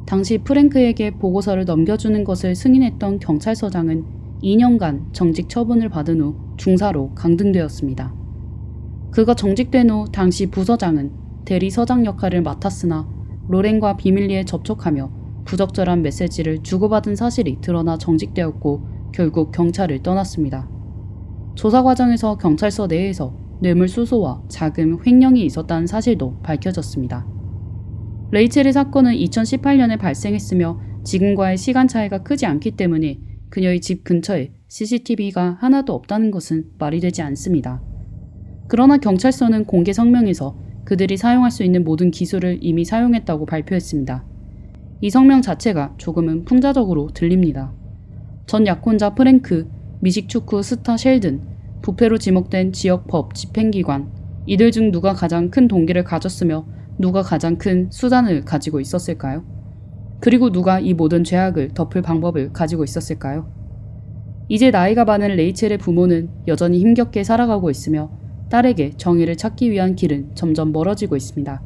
당시 프랭크에게 보고서를 넘겨주는 것을 승인했던 경찰서장은 2년간 정직 처분을 받은 후 중사로 강등되었습니다. 그가 정직된 후 당시 부서장은 대리서장 역할을 맡았으나 로렌과 비밀리에 접촉하며 부적절한 메시지를 주고받은 사실이 드러나 정직되었고 결국 경찰을 떠났습니다. 조사 과정에서 경찰서 내에서 뇌물수수와 자금 횡령이 있었다는 사실도 밝혀졌습니다. 레이첼의 사건은 2018년에 발생했으며 지금과의 시간 차이가 크지 않기 때문에 그녀의 집 근처에 CCTV가 하나도 없다는 것은 말이 되지 않습니다. 그러나 경찰서는 공개 성명에서 그들이 사용할 수 있는 모든 기술을 이미 사용했다고 발표했습니다. 이 성명 자체가 조금은 풍자적으로 들립니다. 전 약혼자 프랭크, 미식축구 스타 셸든, 부패로 지목된 지역 법 집행기관, 이들 중 누가 가장 큰 동기를 가졌으며 누가 가장 큰 수단을 가지고 있었을까요? 그리고 누가 이 모든 죄악을 덮을 방법을 가지고 있었을까요? 이제 나이가 많은 레이첼의 부모는 여전히 힘겹게 살아가고 있으며 딸에게 정의를 찾기 위한 길은 점점 멀어지고 있습니다.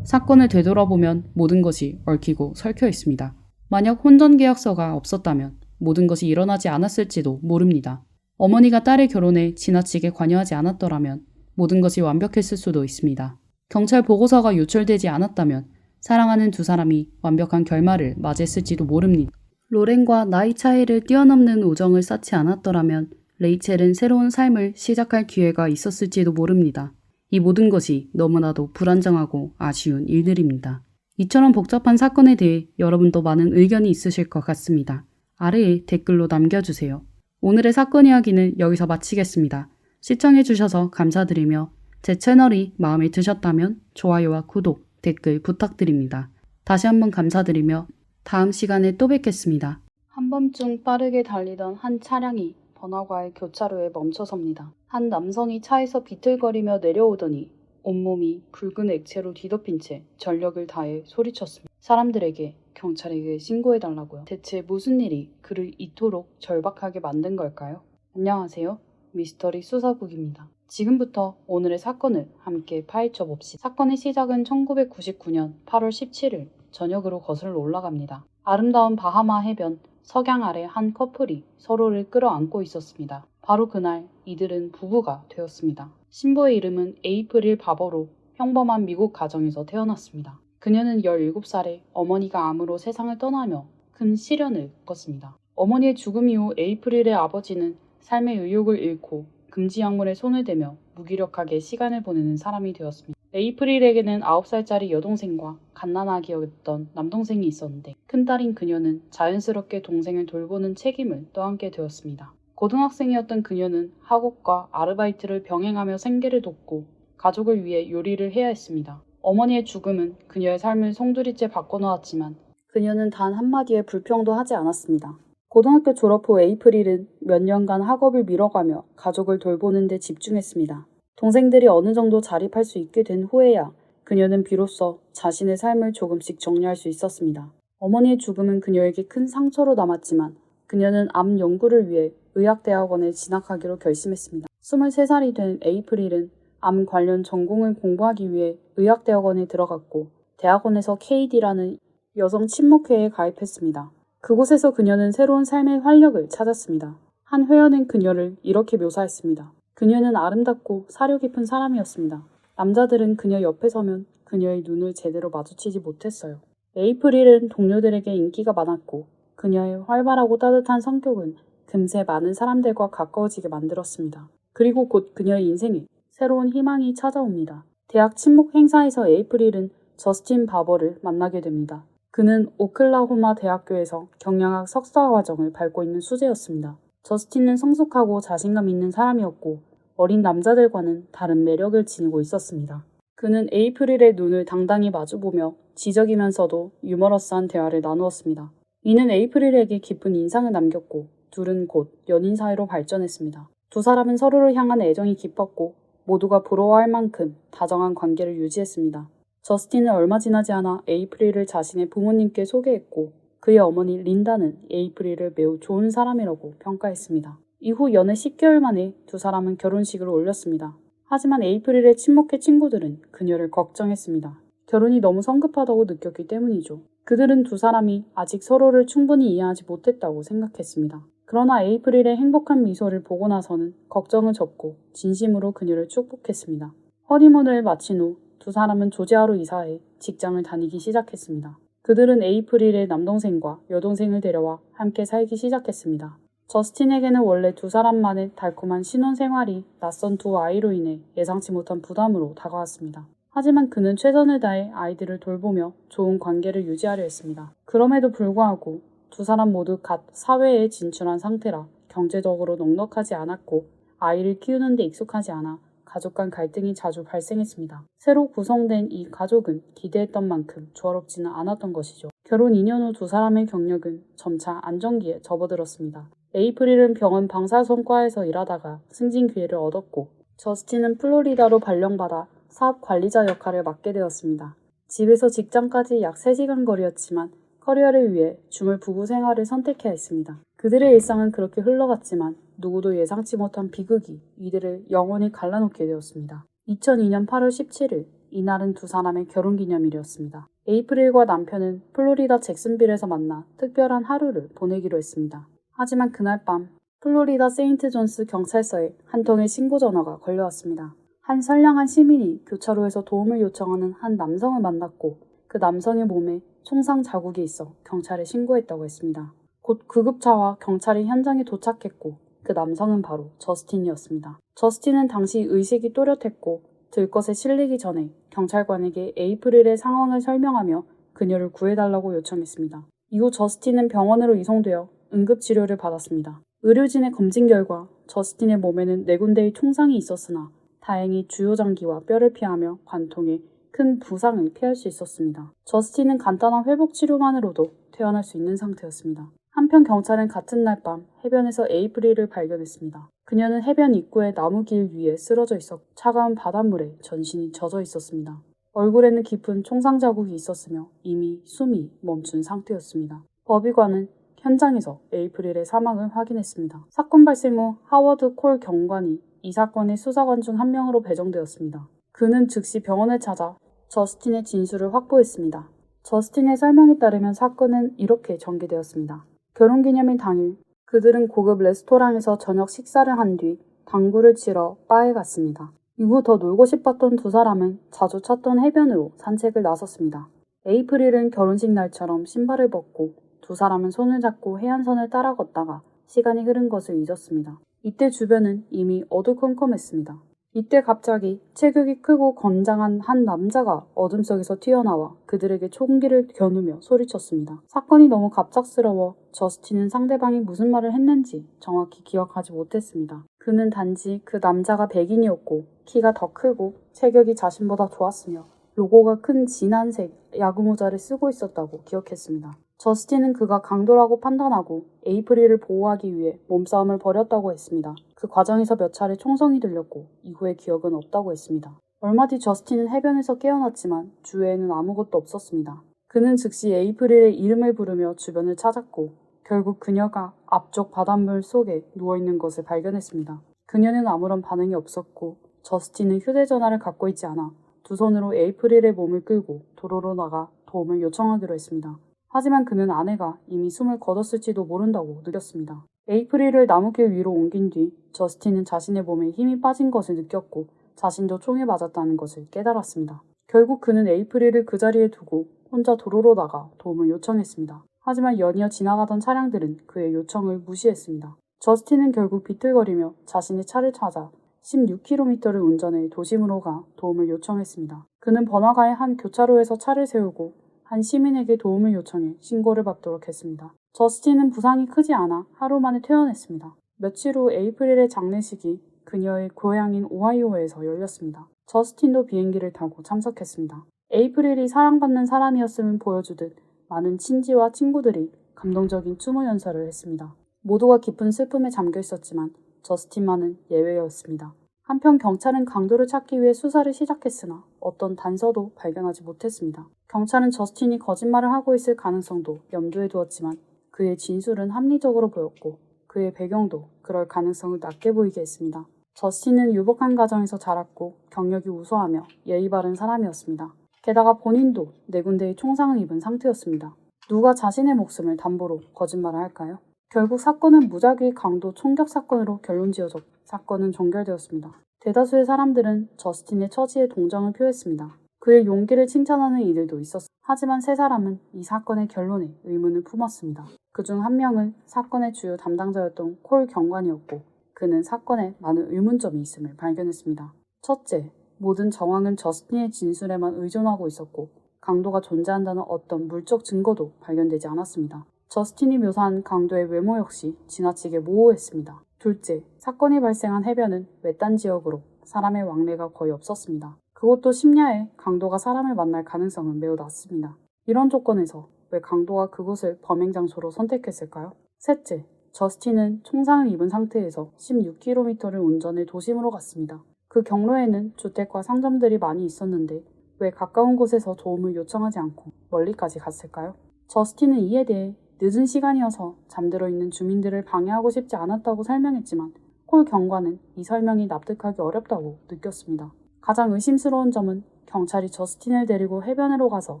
사건을 되돌아보면 모든 것이 얽히고 설켜 있습니다. 만약 혼전계약서가 없었다면 모든 것이 일어나지 않았을지도 모릅니다. 어머니가 딸의 결혼에 지나치게 관여하지 않았더라면 모든 것이 완벽했을 수도 있습니다. 경찰 보고서가 유출되지 않았다면 사랑하는 두 사람이 완벽한 결말을 맞이했을지도 모릅니다. 로렌과 나이 차이를 뛰어넘는 우정을 쌓지 않았더라면 레이첼은 새로운 삶을 시작할 기회가 있었을지도 모릅니다. 이 모든 것이 너무나도 불안정하고 아쉬운 일들입니다. 이처럼 복잡한 사건에 대해 여러분도 많은 의견이 있으실 것 같습니다. 아래에 댓글로 남겨주세요. 오늘의 사건 이야기는 여기서 마치겠습니다. 시청해주셔서 감사드리며 제 채널이 마음에 드셨다면 좋아요와 구독, 댓글 부탁드립니다. 다시 한번 감사드리며 다음 시간에 또 뵙겠습니다. 한밤중 빠르게 달리던 한 차량이 번화가의 교차로에 멈춰섭니다. 한 남성이 차에서 비틀거리며 내려오더니 온몸이 붉은 액체로 뒤덮인 채 전력을 다해 소리쳤습니다. 사람들에게 경찰에게 신고해달라고요. 대체 무슨 일이 그를 이토록 절박하게 만든 걸까요? 안녕하세요. 미스터리 수사국입니다. 지금부터 오늘의 사건을 함께 파헤쳐 봅시다. 사건의 시작은 1999년 8월 17일 저녁으로 거슬러 올라갑니다. 아름다운 바하마 해변 석양 아래 한 커플이 서로를 끌어안고 있었습니다. 바로 그날 이들은 부부가 되었습니다. 신부의 이름은 에이프릴 바버로 평범한 미국 가정에서 태어났습니다. 그녀는 17살에 어머니가 암으로 세상을 떠나며 큰 시련을 겪었습니다. 어머니의 죽음 이후 에이프릴의 아버지는 삶의 의욕을 잃고 금지 약물에 손을 대며 무기력하게 시간을 보내는 사람이 되었습니다. 에이프릴에게는 9살짜리 여동생과 갓난아기 였던 남동생이 있었는데 큰딸인 그녀는 자연스럽게 동생을 돌보는 책임을 떠안게 되었습니다. 고등학생이었던 그녀는 학업과 아르바이트를 병행하며 생계를 돕고 가족을 위해 요리를 해야 했습니다. 어머니의 죽음은 그녀의 삶을 송두리째 바꿔놓았지만 그녀는 단 한마디의 불평도 하지 않았습니다. 고등학교 졸업 후 에이프릴은 몇 년간 학업을 미뤄가며 가족을 돌보는 데 집중했습니다. 동생들이 어느 정도 자립할 수 있게 된 후에야 그녀는 비로소 자신의 삶을 조금씩 정리할 수 있었습니다. 어머니의 죽음은 그녀에게 큰 상처로 남았지만 그녀는 암 연구를 위해 의학대학원에 진학하기로 결심했습니다. 23살이 된 에이프릴은 암 관련 전공을 공부하기 위해 의학대학원에 들어갔고 대학원에서 KD라는 여성 친목회에 가입했습니다. 그곳에서 그녀는 새로운 삶의 활력을 찾았습니다. 한 회원은 그녀를 이렇게 묘사했습니다. 그녀는 아름답고 사려 깊은 사람이었습니다. 남자들은 그녀 옆에 서면 그녀의 눈을 제대로 마주치지 못했어요. 에이프릴은 동료들에게 인기가 많았고 그녀의 활발하고 따뜻한 성격은 금세 많은 사람들과 가까워지게 만들었습니다. 그리고 곧 그녀의 인생에 새로운 희망이 찾아옵니다. 대학 친목 행사에서 에이프릴은 저스틴 바버를 만나게 됩니다. 그는 오클라호마 대학교에서 경영학 석사과정을 밟고 있는 수재였습니다. 저스틴은 성숙하고 자신감 있는 사람이었고 어린 남자들과는 다른 매력을 지니고 있었습니다. 그는 에이프릴의 눈을 당당히 마주보며 지적이면서도 유머러스한 대화를 나누었습니다. 이는 에이프릴에게 깊은 인상을 남겼고 둘은 곧 연인 사이로 발전했습니다. 두 사람은 서로를 향한 애정이 깊었고 모두가 부러워할 만큼 다정한 관계를 유지했습니다. 저스틴은 얼마 지나지 않아 에이프릴을 자신의 부모님께 소개했고 그의 어머니 린다는 에이프릴을 매우 좋은 사람이라고 평가했습니다. 이후 연애 10개월 만에 두 사람은 결혼식을 올렸습니다. 하지만 에이프릴의 친목회 친구들은 그녀를 걱정했습니다. 결혼이 너무 성급하다고 느꼈기 때문이죠. 그들은 두 사람이 아직 서로를 충분히 이해하지 못했다고 생각했습니다. 그러나 에이프릴의 행복한 미소를 보고 나서는 걱정을 접고 진심으로 그녀를 축복했습니다. 허니문을 마친 후 두 사람은 조지아로 이사해 직장을 다니기 시작했습니다. 그들은 에이프릴의 남동생과 여동생을 데려와 함께 살기 시작했습니다. 저스틴에게는 원래 두 사람만의 달콤한 신혼생활이 낯선 두 아이로 인해 예상치 못한 부담으로 다가왔습니다. 하지만 그는 최선을 다해 아이들을 돌보며 좋은 관계를 유지하려 했습니다. 그럼에도 불구하고 두 사람 모두 갓 사회에 진출한 상태라 경제적으로 넉넉하지 않았고 아이를 키우는 데 익숙하지 않아 가족 간 갈등이 자주 발생했습니다. 새로 구성된 이 가족은 기대했던 만큼 조화롭지는 않았던 것이죠. 결혼 2년 후 두 사람의 경력은 점차 안정기에 접어들었습니다. 에이프릴은 병원 방사선과에서 일하다가 승진 기회를 얻었고 저스틴은 플로리다로 발령받아 사업 관리자 역할을 맡게 되었습니다. 집에서 직장까지 약 3시간 거리였지만 커리어를 위해 주말 부부 생활을 선택해야 했습니다. 그들의 일상은 그렇게 흘러갔지만 누구도 예상치 못한 비극이 이들을 영원히 갈라놓게 되었습니다. 2002년 8월 17일, 이날은 두 사람의 결혼기념일이었습니다. 에이프릴과 남편은 플로리다 잭슨빌에서 만나 특별한 하루를 보내기로 했습니다. 하지만 그날 밤 플로리다 세인트 존스 경찰서에 한 통의 신고 전화가 걸려왔습니다. 한 선량한 시민이 교차로에서 도움을 요청하는 한 남성을 만났고 그 남성의 몸에 총상 자국이 있어 경찰에 신고했다고 했습니다. 곧 구급차와 경찰이 현장에 도착했고 그 남성은 바로 저스틴이었습니다. 저스틴은 당시 의식이 또렷했고 들것에 실리기 전에 경찰관에게 에이프릴의 상황을 설명하며 그녀를 구해달라고 요청했습니다. 이후 저스틴은 병원으로 이송되어 응급치료를 받았습니다. 의료진의 검진 결과 저스틴의 몸에는 4군데의 총상이 있었으나 다행히 주요 장기와 뼈를 피하며 관통에 큰 부상을 피할 수 있었습니다. 저스틴은 간단한 회복 치료만으로도 퇴원할 수 있는 상태였습니다. 한편 경찰은 같은 날 밤 해변에서 에이프릴을 발견했습니다. 그녀는 해변 입구의 나무길 위에 쓰러져 있었고 차가운 바닷물에 전신이 젖어 있었습니다. 얼굴에는 깊은 총상 자국이 있었으며 이미 숨이 멈춘 상태였습니다. 법의관은 현장에서 에이프릴의 사망을 확인했습니다. 사건 발생 후 하워드 콜 경관이 이 사건의 수사관 중 한 명으로 배정되었습니다. 그는 즉시 병원을 찾아 저스틴의 진술을 확보했습니다. 저스틴의 설명에 따르면 사건은 이렇게 전개되었습니다. 결혼기념일 당일 그들은 고급 레스토랑에서 저녁 식사를 한 뒤 당구를 치러 바에 갔습니다. 이후 더 놀고 싶었던 두 사람은 자주 찾던 해변으로 산책을 나섰습니다. 에이프릴은 결혼식 날처럼 신발을 벗고 두 사람은 손을 잡고 해안선을 따라 걷다가 시간이 흐른 것을 잊었습니다. 이때 주변은 이미 어두컴컴했습니다. 이때 갑자기 체격이 크고 건장한 한 남자가 어둠 속에서 튀어나와 그들에게 총기를 겨누며 소리쳤습니다. 사건이 너무 갑작스러워 저스틴은 상대방이 무슨 말을 했는지 정확히 기억하지 못했습니다. 그는 단지 그 남자가 백인이었고 키가 더 크고 체격이 자신보다 좋았으며 로고가 큰 진한색 야구모자를 쓰고 있었다고 기억했습니다. 저스틴은 그가 강도라고 판단하고 에이프릴을 보호하기 위해 몸싸움을 벌였다고 했습니다. 그 과정에서 몇 차례 총성이 들렸고 이후의 기억은 없다고 했습니다. 얼마 뒤 저스틴은 해변에서 깨어났지만 주위에는 아무것도 없었습니다. 그는 즉시 에이프릴의 이름을 부르며 주변을 찾았고 결국 그녀가 앞쪽 바닷물 속에 누워있는 것을 발견했습니다. 그녀는 아무런 반응이 없었고 저스틴은 휴대전화를 갖고 있지 않아 두 손으로 에이프릴의 몸을 끌고 도로로 나가 도움을 요청하기로 했습니다. 하지만 그는 아내가 이미 숨을 거뒀을지도 모른다고 느꼈습니다. 에이프릴을 나무길 위로 옮긴 뒤 저스틴은 자신의 몸에 힘이 빠진 것을 느꼈고 자신도 총에 맞았다는 것을 깨달았습니다. 결국 그는 에이프릴을 그 자리에 두고 혼자 도로로 나가 도움을 요청했습니다. 하지만 연이어 지나가던 차량들은 그의 요청을 무시했습니다. 저스틴은 결국 비틀거리며 자신의 차를 찾아 16km를 운전해 도심으로 가 도움을 요청했습니다. 그는 번화가의 한 교차로에서 차를 세우고 한 시민에게 도움을 요청해 신고를 받도록 했습니다. 저스틴은 부상이 크지 않아 하루 만에 퇴원했습니다. 며칠 후 에이프릴의 장례식이 그녀의 고향인 오하이오에서 열렸습니다. 저스틴도 비행기를 타고 참석했습니다. 에이프릴이 사랑받는 사람이었음을 보여주듯 많은 친지와 친구들이 감동적인 추모 연설을 했습니다. 모두가 깊은 슬픔에 잠겨 있었지만 저스틴만은 예외였습니다. 한편 경찰은 강도를 찾기 위해 수사를 시작했으나 어떤 단서도 발견하지 못했습니다. 경찰은 저스틴이 거짓말을 하고 있을 가능성도 염두에 두었지만 그의 진술은 합리적으로 보였고 그의 배경도 그럴 가능성을 낮게 보이게 했습니다. 저스틴은 유복한 가정에서 자랐고 경력이 우수하며 예의 바른 사람이었습니다. 게다가 본인도 4군데의 총상을 입은 상태였습니다. 누가 자신의 목숨을 담보로 거짓말을 할까요? 결국 사건은 무작위 강도 총격 사건으로 결론지어졌고 사건은 종결되었습니다. 대다수의 사람들은 저스틴의 처지에 동정을 표했습니다. 그의 용기를 칭찬하는 이들도 있었습니다. 하지만 3사람은 이 사건의 결론에 의문을 품었습니다. 그중 한 명은 사건의 주요 담당자였던 콜 경관이었고 그는 사건에 많은 의문점이 있음을 발견했습니다. 첫째, 모든 정황은 저스틴의 진술에만 의존하고 있었고 강도가 존재한다는 어떤 물적 증거도 발견되지 않았습니다. 저스틴이 묘사한 강도의 외모 역시 지나치게 모호했습니다. 둘째, 사건이 발생한 해변은 외딴 지역으로 사람의 왕래가 거의 없었습니다. 그것도 심야에 강도가 사람을 만날 가능성은 매우 낮습니다. 이런 조건에서 왜 강도가 그곳을 범행 장소로 선택했을까요? 셋째, 저스틴은 총상을 입은 상태에서 16km를 운전해 도심으로 갔습니다. 그 경로에는 주택과 상점들이 많이 있었는데 왜 가까운 곳에서 도움을 요청하지 않고 멀리까지 갔을까요? 저스틴은 이에 대해 늦은 시간이어서 잠들어 있는 주민들을 방해하고 싶지 않았다고 설명했지만 콜 경관은 이 설명이 납득하기 어렵다고 느꼈습니다. 가장 의심스러운 점은 경찰이 저스틴을 데리고 해변으로 가서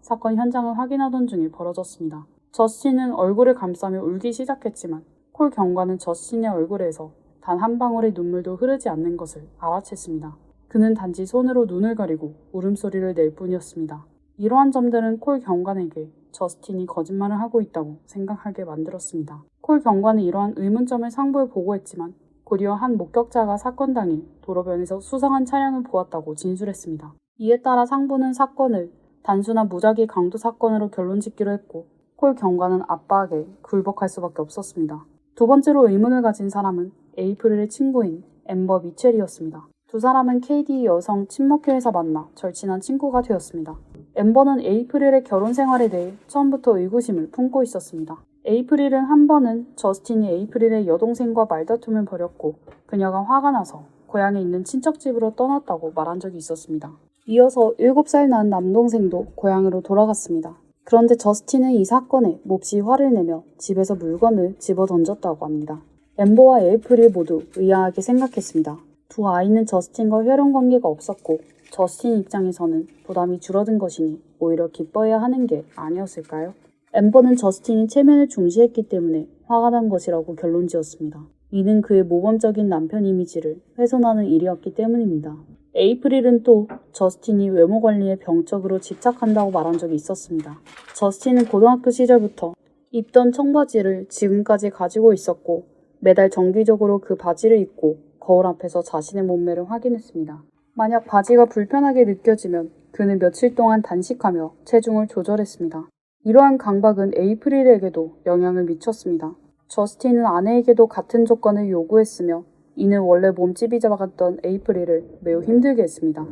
사건 현장을 확인하던 중에 벌어졌습니다. 저스틴은 얼굴을 감싸며 울기 시작했지만 콜 경관은 저스틴의 얼굴에서 단 한 방울의 눈물도 흐르지 않는 것을 알아챘습니다. 그는 단지 손으로 눈을 가리고 울음소리를 낼 뿐이었습니다. 이러한 점들은 콜 경관에게 저스틴이 거짓말을 하고 있다고 생각하게 만들었습니다. 콜 경관은 이러한 의문점을 상부에 보고했지만 곧이어 한 목격자가 사건 당일 도로변에서 수상한 차량을 보았다고 진술했습니다. 이에 따라 상부는 사건을 단순한 무작위 강도 사건으로 결론짓기로 했고 콜 경관은 압박에 굴복할 수밖에 없었습니다. 두 번째로 의문을 가진 사람은 에이프릴의 친구인 앰버 미첼이었습니다. 두 사람은 KD 여성 친목회에서 만나 절친한 친구가 되었습니다. 앰버는 에이프릴의 결혼 생활에 대해 처음부터 의구심을 품고 있었습니다. 에이프릴은 한 번은 저스틴이 에이프릴의 여동생과 말다툼을 벌였고 그녀가 화가 나서 고향에 있는 친척 집으로 떠났다고 말한 적이 있었습니다. 이어서 7살 난 남동생도 고향으로 돌아갔습니다. 그런데 저스틴은 이 사건에 몹시 화를 내며 집에서 물건을 집어 던졌다고 합니다. 앰버와 에이프릴 모두 의아하게 생각했습니다. 두 아이는 저스틴과 혈연 관계가 없었고 저스틴 입장에서는 부담이 줄어든 것이니 오히려 기뻐해야 하는 게 아니었을까요? 앰버는 저스틴이 체면을 중시했기 때문에 화가 난 것이라고 결론지었습니다. 이는 그의 모범적인 남편 이미지를 훼손하는 일이었기 때문입니다. 에이프릴은 또 저스틴이 외모 관리에 병적으로 집착한다고 말한 적이 있었습니다. 저스틴은 고등학교 시절부터 입던 청바지를 지금까지 가지고 있었고 매달 정기적으로 그 바지를 입고 거울 앞에서 자신의 몸매를 확인했습니다. 만약 바지가 불편하게 느껴지면 그는 며칠 동안 단식하며 체중을 조절했습니다. 이러한 강박은 에이프릴에게도 영향을 미쳤습니다. 저스틴은 아내에게도 같은 조건을 요구했으며 이는 원래 몸집이 작았던 에이프릴을 매우 힘들게 했습니다.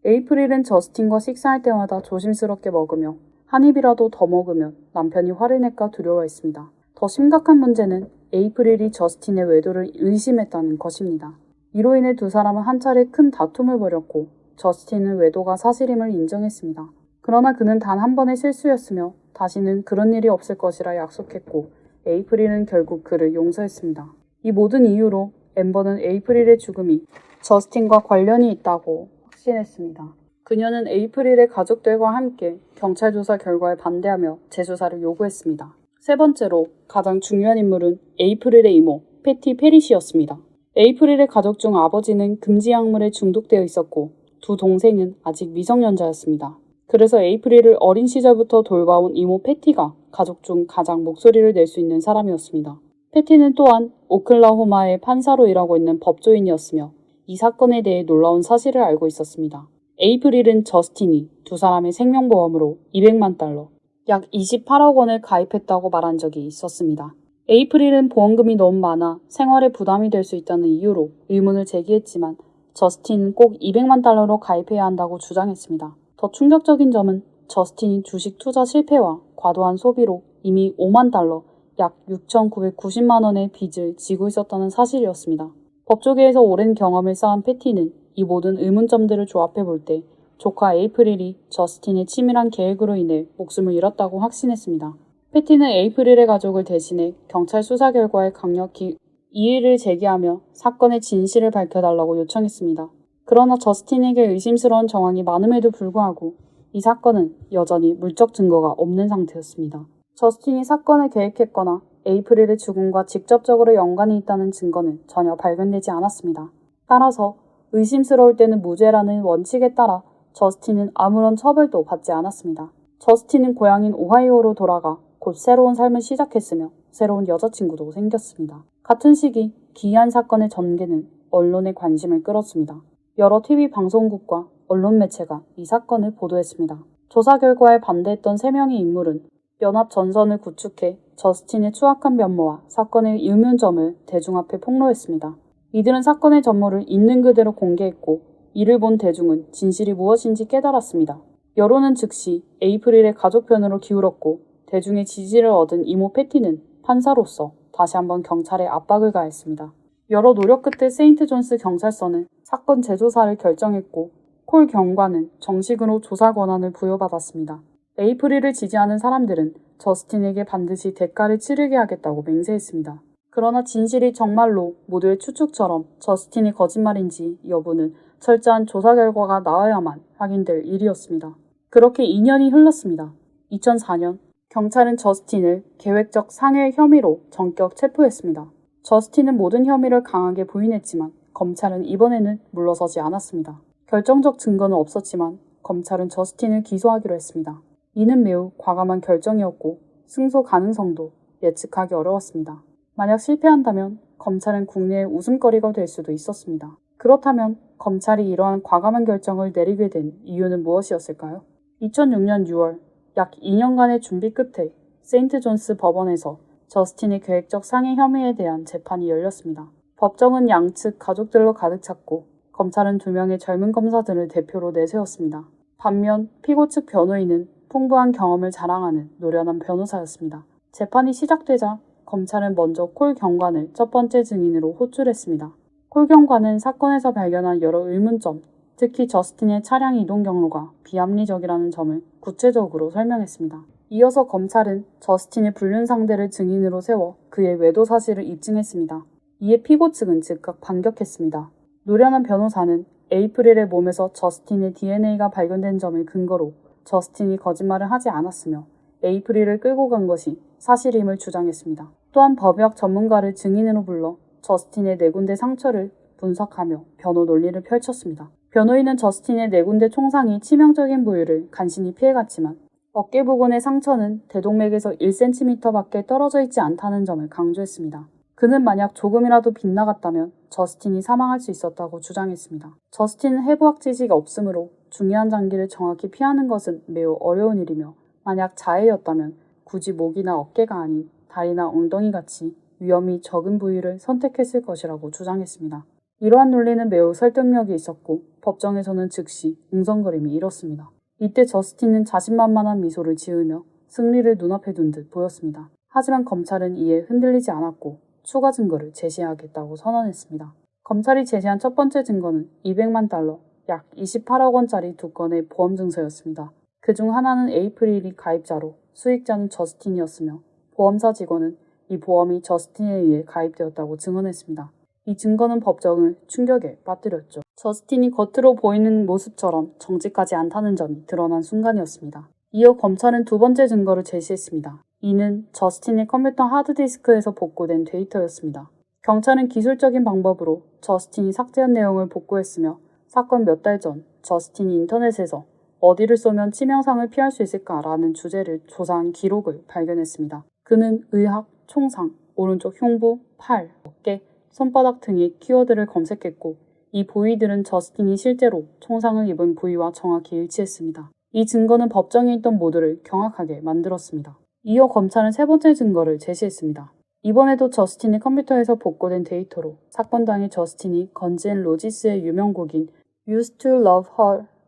에이프릴은 저스틴과 식사할 때마다 조심스럽게 먹으며 한 입이라도 더 먹으면 남편이 화를 낼까 두려워했습니다. 더 심각한 문제는 에이프릴이 저스틴의 외도를 의심했다는 것입니다. 이로 인해 두 사람은 한 차례 큰 다툼을 벌였고 저스틴은 외도가 사실임을 인정했습니다. 그러나 그는 단 한 번의 실수였으며 다시는 그런 일이 없을 것이라 약속했고 에이프릴은 결국 그를 용서했습니다. 이 모든 이유로 앰버는 에이프릴의 죽음이 저스틴과 관련이 있다고 확신했습니다. 그녀는 에이프릴의 가족들과 함께 경찰 조사 결과에 반대하며 재조사를 요구했습니다. 세 번째로 가장 중요한 인물은 에이프릴의 이모 패티 페리시였습니다. 에이프릴의 가족 중 아버지는 금지 약물에 중독되어 있었고 두 동생은 아직 미성년자였습니다. 그래서 에이프릴을 어린 시절부터 돌봐온 이모 패티가 가족 중 가장 목소리를 낼 수 있는 사람이었습니다. 패티는 또한 오클라호마의 판사로 일하고 있는 법조인이었으며 이 사건에 대해 놀라운 사실을 알고 있었습니다. 에이프릴은 저스틴이 두 사람의 생명보험으로 200만 달러, 약 28억 원을 가입했다고 말한 적이 있었습니다. 에이프릴은 보험금이 너무 많아 생활에 부담이 될 수 있다는 이유로 의문을 제기했지만 저스틴은 꼭 200만 달러로 가입해야 한다고 주장했습니다. 더 충격적인 점은 저스틴이 주식 투자 실패와 과도한 소비로 이미 5만 달러, 약 6,990만 원의 빚을 지고 있었다는 사실이었습니다. 법조계에서 오랜 경험을 쌓은 패티는 이 모든 의문점들을 조합해 볼 때 조카 에이프릴이 저스틴의 치밀한 계획으로 인해 목숨을 잃었다고 확신했습니다. 패티는 에이프릴의 가족을 대신해 경찰 수사 결과에 강력히 이의를 제기하며 사건의 진실을 밝혀달라고 요청했습니다. 그러나 저스틴에게 의심스러운 정황이 많음에도 불구하고 이 사건은 여전히 물적 증거가 없는 상태였습니다. 저스틴이 사건을 계획했거나 에이프릴의 죽음과 직접적으로 연관이 있다는 증거는 전혀 발견되지 않았습니다. 따라서 의심스러울 때는 무죄라는 원칙에 따라 저스틴은 아무런 처벌도 받지 않았습니다. 저스틴은 고향인 오하이오로 돌아가 곧 새로운 삶을 시작했으며 새로운 여자친구도 생겼습니다. 같은 시기 기이한 사건의 전개는 언론의 관심을 끌었습니다. 여러 TV 방송국과 언론 매체가 이 사건을 보도했습니다. 조사 결과에 반대했던 3명의 인물은 연합 전선을 구축해 저스틴의 추악한 면모와 사건의 의문점을 대중 앞에 폭로했습니다. 이들은 사건의 전모를 있는 그대로 공개했고 이를 본 대중은 진실이 무엇인지 깨달았습니다. 여론은 즉시 에이프릴의 가족 편으로 기울었고 대중의 지지를 얻은 이모 패티는 판사로서 다시 한번 경찰에 압박을 가했습니다. 여러 노력 끝에 세인트 존스 경찰서는 사건 재조사를 결정했고 콜 경관은 정식으로 조사 권한을 부여받았습니다. 에이프릴을 지지하는 사람들은 저스틴에게 반드시 대가를 치르게 하겠다고 맹세했습니다. 그러나 진실이 정말로 모두의 추측처럼 저스틴이 거짓말인지 여부는 철저한 조사 결과가 나와야만 확인될 일이었습니다. 그렇게 2년이 흘렀습니다. 2004년 경찰은 저스틴을 계획적 상해 혐의로 전격 체포했습니다. 저스틴은 모든 혐의를 강하게 부인했지만 검찰은 이번에는 물러서지 않았습니다. 결정적 증거는 없었지만 검찰은 저스틴을 기소하기로 했습니다. 이는 매우 과감한 결정이었고 승소 가능성도 예측하기 어려웠습니다. 만약 실패한다면 검찰은 국내의 웃음거리가 될 수도 있었습니다. 그렇다면 검찰이 이러한 과감한 결정을 내리게 된 이유는 무엇이었을까요? 2006년 6월 약 2년간의 준비 끝에 세인트 존스 법원에서 저스틴의 계획적 상해 혐의에 대한 재판이 열렸습니다. 법정은 양측 가족들로 가득 찼고 검찰은 2명의 젊은 검사들을 대표로 내세웠습니다. 반면 피고 측 변호인은 풍부한 경험을 자랑하는 노련한 변호사였습니다. 재판이 시작되자 검찰은 먼저 콜 경관을 첫 번째 증인으로 호출했습니다. 콜 경관은 사건에서 발견한 여러 의문점, 특히 저스틴의 차량 이동 경로가 비합리적이라는 점을 구체적으로 설명했습니다. 이어서 검찰은 저스틴의 불륜 상대를 증인으로 세워 그의 외도 사실을 입증했습니다. 이에 피고 측은 즉각 반격했습니다. 노련한 변호사는 에이프릴의 몸에서 저스틴의 DNA가 발견된 점을 근거로 저스틴이 거짓말을 하지 않았으며 에이프릴을 끌고 간 것이 사실임을 주장했습니다. 또한 법의학 전문가를 증인으로 불러 저스틴의 4군데 상처를 분석하며 변호 논리를 펼쳤습니다. 변호인은 저스틴의 4군데 총상이 치명적인 부위를 간신히 피해갔지만 어깨 부근의 상처는 대동맥에서 1cm밖에 떨어져 있지 않다는 점을 강조했습니다. 그는 만약 조금이라도 빗나갔다면 저스틴이 사망할 수 있었다고 주장했습니다. 저스틴은 해부학 지식이 없으므로 중요한 장기를 정확히 피하는 것은 매우 어려운 일이며 만약 자해였다면 굳이 목이나 어깨가 아닌 다리나 엉덩이같이 위험이 적은 부위를 선택했을 것이라고 주장했습니다. 이러한 논리는 매우 설득력이 있었고 법정에서는 즉시 웅성거림이 일었습니다. 이때 저스틴은 자신만만한 미소를 지으며 승리를 눈앞에 둔 듯 보였습니다. 하지만 검찰은 이에 흔들리지 않았고 추가 증거를 제시하겠다고 선언했습니다. 검찰이 제시한 첫 번째 증거는 200만 달러, 약 28억 원짜리 2건의 보험 증서였습니다. 그중 하나는 에이프릴이 가입자로 수익자는 저스틴이었으며 보험사 직원은 이 보험이 저스틴에 의해 가입되었다고 증언했습니다. 이 증거는 법정을 충격에 빠뜨렸죠. 저스틴이 겉으로 보이는 모습처럼 정직하지 않다는 점이 드러난 순간이었습니다. 이어 검찰은 두 번째 증거를 제시했습니다. 이는 저스틴의 컴퓨터 하드디스크에서 복구된 데이터였습니다. 경찰은 기술적인 방법으로 저스틴이 삭제한 내용을 복구했으며 사건 몇 달 전 저스틴이 인터넷에서 어디를 쏘면 치명상을 피할 수 있을까라는 주제를 조사한 기록을 발견했습니다. 그는 의학, 총상, 오른쪽 흉부, 팔, 어깨, 손바닥 등의 키워드를 검색했고 이 부위들은 저스틴이 실제로 총상을 입은 부위와 정확히 일치했습니다. 이 증거는 법정에 있던 모두를 경악하게 만들었습니다. 이어 검찰은 세 번째 증거를 제시했습니다. 이번에도 저스틴의 컴퓨터에서 복구된 데이터로 사건 당일 저스틴이 건즈 앤 로지스의 유명곡인 Used to Love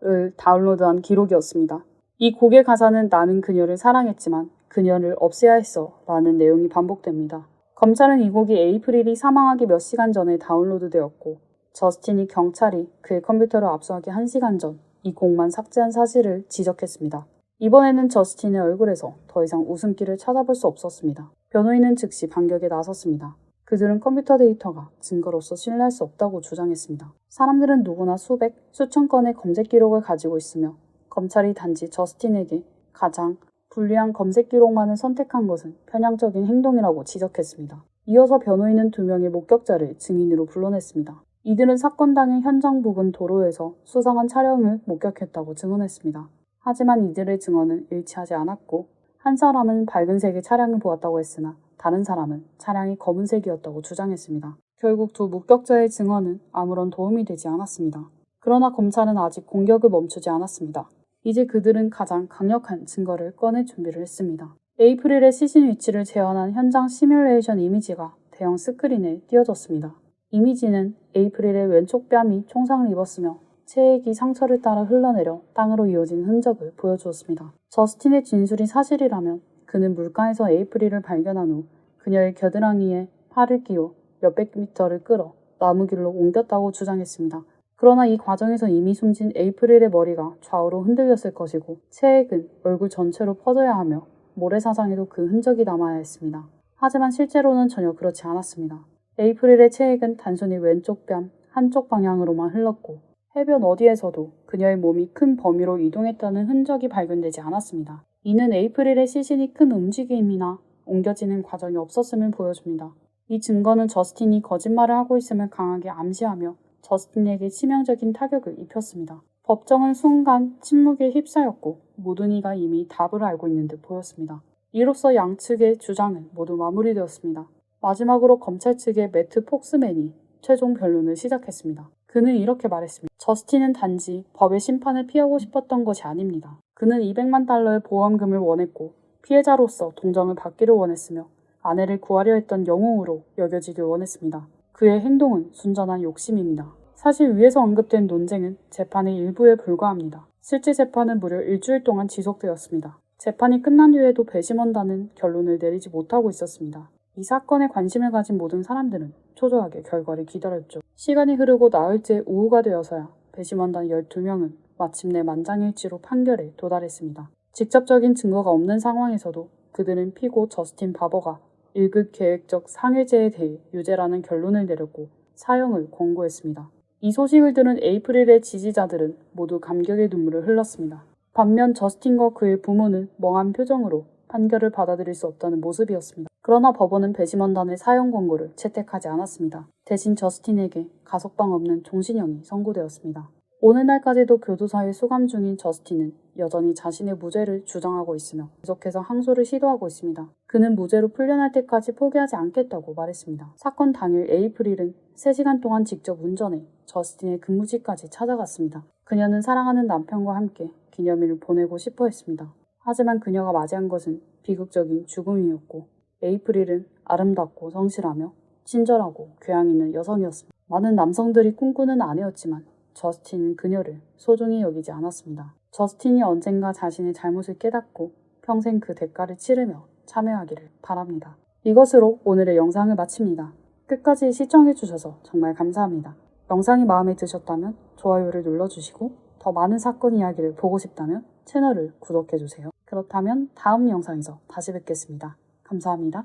Her를 다운로드한 기록이었습니다. 이 곡의 가사는 나는 그녀를 사랑했지만 그녀를 없애야 했어 라는 내용이 반복됩니다. 검찰은 이 곡이 에이프릴이 사망하기 몇 시간 전에 다운로드되었고 저스틴이 경찰이 그의 컴퓨터를 압수하기 1시간 전 이 곡만 삭제한 사실을 지적했습니다. 이번에는 저스틴의 얼굴에서 더 이상 웃음기를 찾아볼 수 없었습니다. 변호인은 즉시 반격에 나섰습니다. 그들은 컴퓨터 데이터가 증거로서 신뢰할 수 없다고 주장했습니다. 사람들은 누구나 수백, 수천 건의 검색 기록을 가지고 있으며 검찰이 단지 저스틴에게 가장 불리한 검색 기록만을 선택한 것은 편향적인 행동이라고 지적했습니다. 이어서 변호인은 2명의 목격자를 증인으로 불러냈습니다. 이들은 사건 당일 현장 부근 도로에서 수상한 차량을 목격했다고 증언했습니다. 하지만 이들의 증언은 일치하지 않았고 한 사람은 밝은색의 차량을 보았다고 했으나 다른 사람은 차량이 검은색이었다고 주장했습니다. 결국 두 목격자의 증언은 아무런 도움이 되지 않았습니다. 그러나 검찰은 아직 공격을 멈추지 않았습니다. 이제 그들은 가장 강력한 증거를 꺼낼 준비를 했습니다. 에이프릴의 시신 위치를 재현한 현장 시뮬레이션 이미지가 대형 스크린에 띄워졌습니다. 이미지는 에이프릴의 왼쪽 뺨이 총상을 입었으며 체액이 상처를 따라 흘러내려 땅으로 이어진 흔적을 보여주었습니다. 저스틴의 진술이 사실이라면 그는 물가에서 에이프릴을 발견한 후 그녀의 겨드랑이에 팔을 끼워 몇백 미터를 끌어 나무길로 옮겼다고 주장했습니다. 그러나 이 과정에서 이미 숨진 에이프릴의 머리가 좌우로 흔들렸을 것이고 체액은 얼굴 전체로 퍼져야 하며 모래사장에도 그 흔적이 남아야 했습니다. 하지만 실제로는 전혀 그렇지 않았습니다. 에이프릴의 체액은 단순히 왼쪽 뺨 한쪽 방향으로만 흘렀고 해변 어디에서도 그녀의 몸이 큰 범위로 이동했다는 흔적이 발견되지 않았습니다. 이는 에이프릴의 시신이 큰 움직임이나 옮겨지는 과정이 없었음을 보여줍니다. 이 증거는 저스틴이 거짓말을 하고 있음을 강하게 암시하며 저스틴에게 치명적인 타격을 입혔습니다. 법정은 순간 침묵에 휩싸였고 모든 이가 이미 답을 알고 있는 듯 보였습니다. 이로써 양측의 주장은 모두 마무리되었습니다. 마지막으로 검찰 측의 매트 폭스맨이 최종 변론을 시작했습니다. 그는 이렇게 말했습니다. 저스틴은 단지 법의 심판을 피하고 싶었던 것이 아닙니다. 그는 200만 달러의 보험금을 원했고 피해자로서 동정을 받기를 원했으며 아내를 구하려 했던 영웅으로 여겨지길 원했습니다. 그의 행동은 순전한 욕심입니다. 사실 위에서 언급된 논쟁은 재판의 일부에 불과합니다. 실제 재판은 무려 일주일 동안 지속되었습니다. 재판이 끝난 후에도 배심원단은 결론을 내리지 못하고 있었습니다. 이 사건에 관심을 가진 모든 사람들은 초조하게 결과를 기다렸죠. 시간이 흐르고 나흘째 오후가 되어서야 배심원단 12명은 마침내 만장일치로 판결에 도달했습니다. 직접적인 증거가 없는 상황에서도 그들은 피고 저스틴 바버가 1급 계획적 상해죄에 대해 유죄라는 결론을 내렸고 사형을 권고했습니다. 이 소식을 들은 에이프릴의 지지자들은 모두 감격의 눈물을 흘렸습니다. 반면 저스틴과 그의 부모는 멍한 표정으로 판결을 받아들일 수 없다는 모습이었습니다. 그러나 법원은 배심원단의 사형 권고를 채택하지 않았습니다. 대신 저스틴에게 가석방 없는 종신형이 선고되었습니다. 오늘날까지도 교도소에 수감 중인 저스틴은 여전히 자신의 무죄를 주장하고 있으며 계속해서 항소를 시도하고 있습니다. 그는 무죄로 풀려날 때까지 포기하지 않겠다고 말했습니다. 사건 당일 에이프릴은 3시간 동안 직접 운전해 저스틴의 근무지까지 찾아갔습니다. 그녀는 사랑하는 남편과 함께 기념일을 보내고 싶어 했습니다. 하지만 그녀가 맞이한 것은 비극적인 죽음이었고 에이프릴은 아름답고 성실하며 친절하고 교양 있는 여성이었습니다. 많은 남성들이 꿈꾸는 아내였지만 저스틴은 그녀를 소중히 여기지 않았습니다. 저스틴이 언젠가 자신의 잘못을 깨닫고 평생 그 대가를 치르며 참여하기를 바랍니다. 이것으로 오늘의 영상을 마칩니다. 끝까지 시청해주셔서 정말 감사합니다. 영상이 마음에 드셨다면 좋아요를 눌러주시고 더 많은 사건 이야기를 보고 싶다면 채널을 구독해주세요. 그렇다면 다음 영상에서 다시 뵙겠습니다. 감사합니다.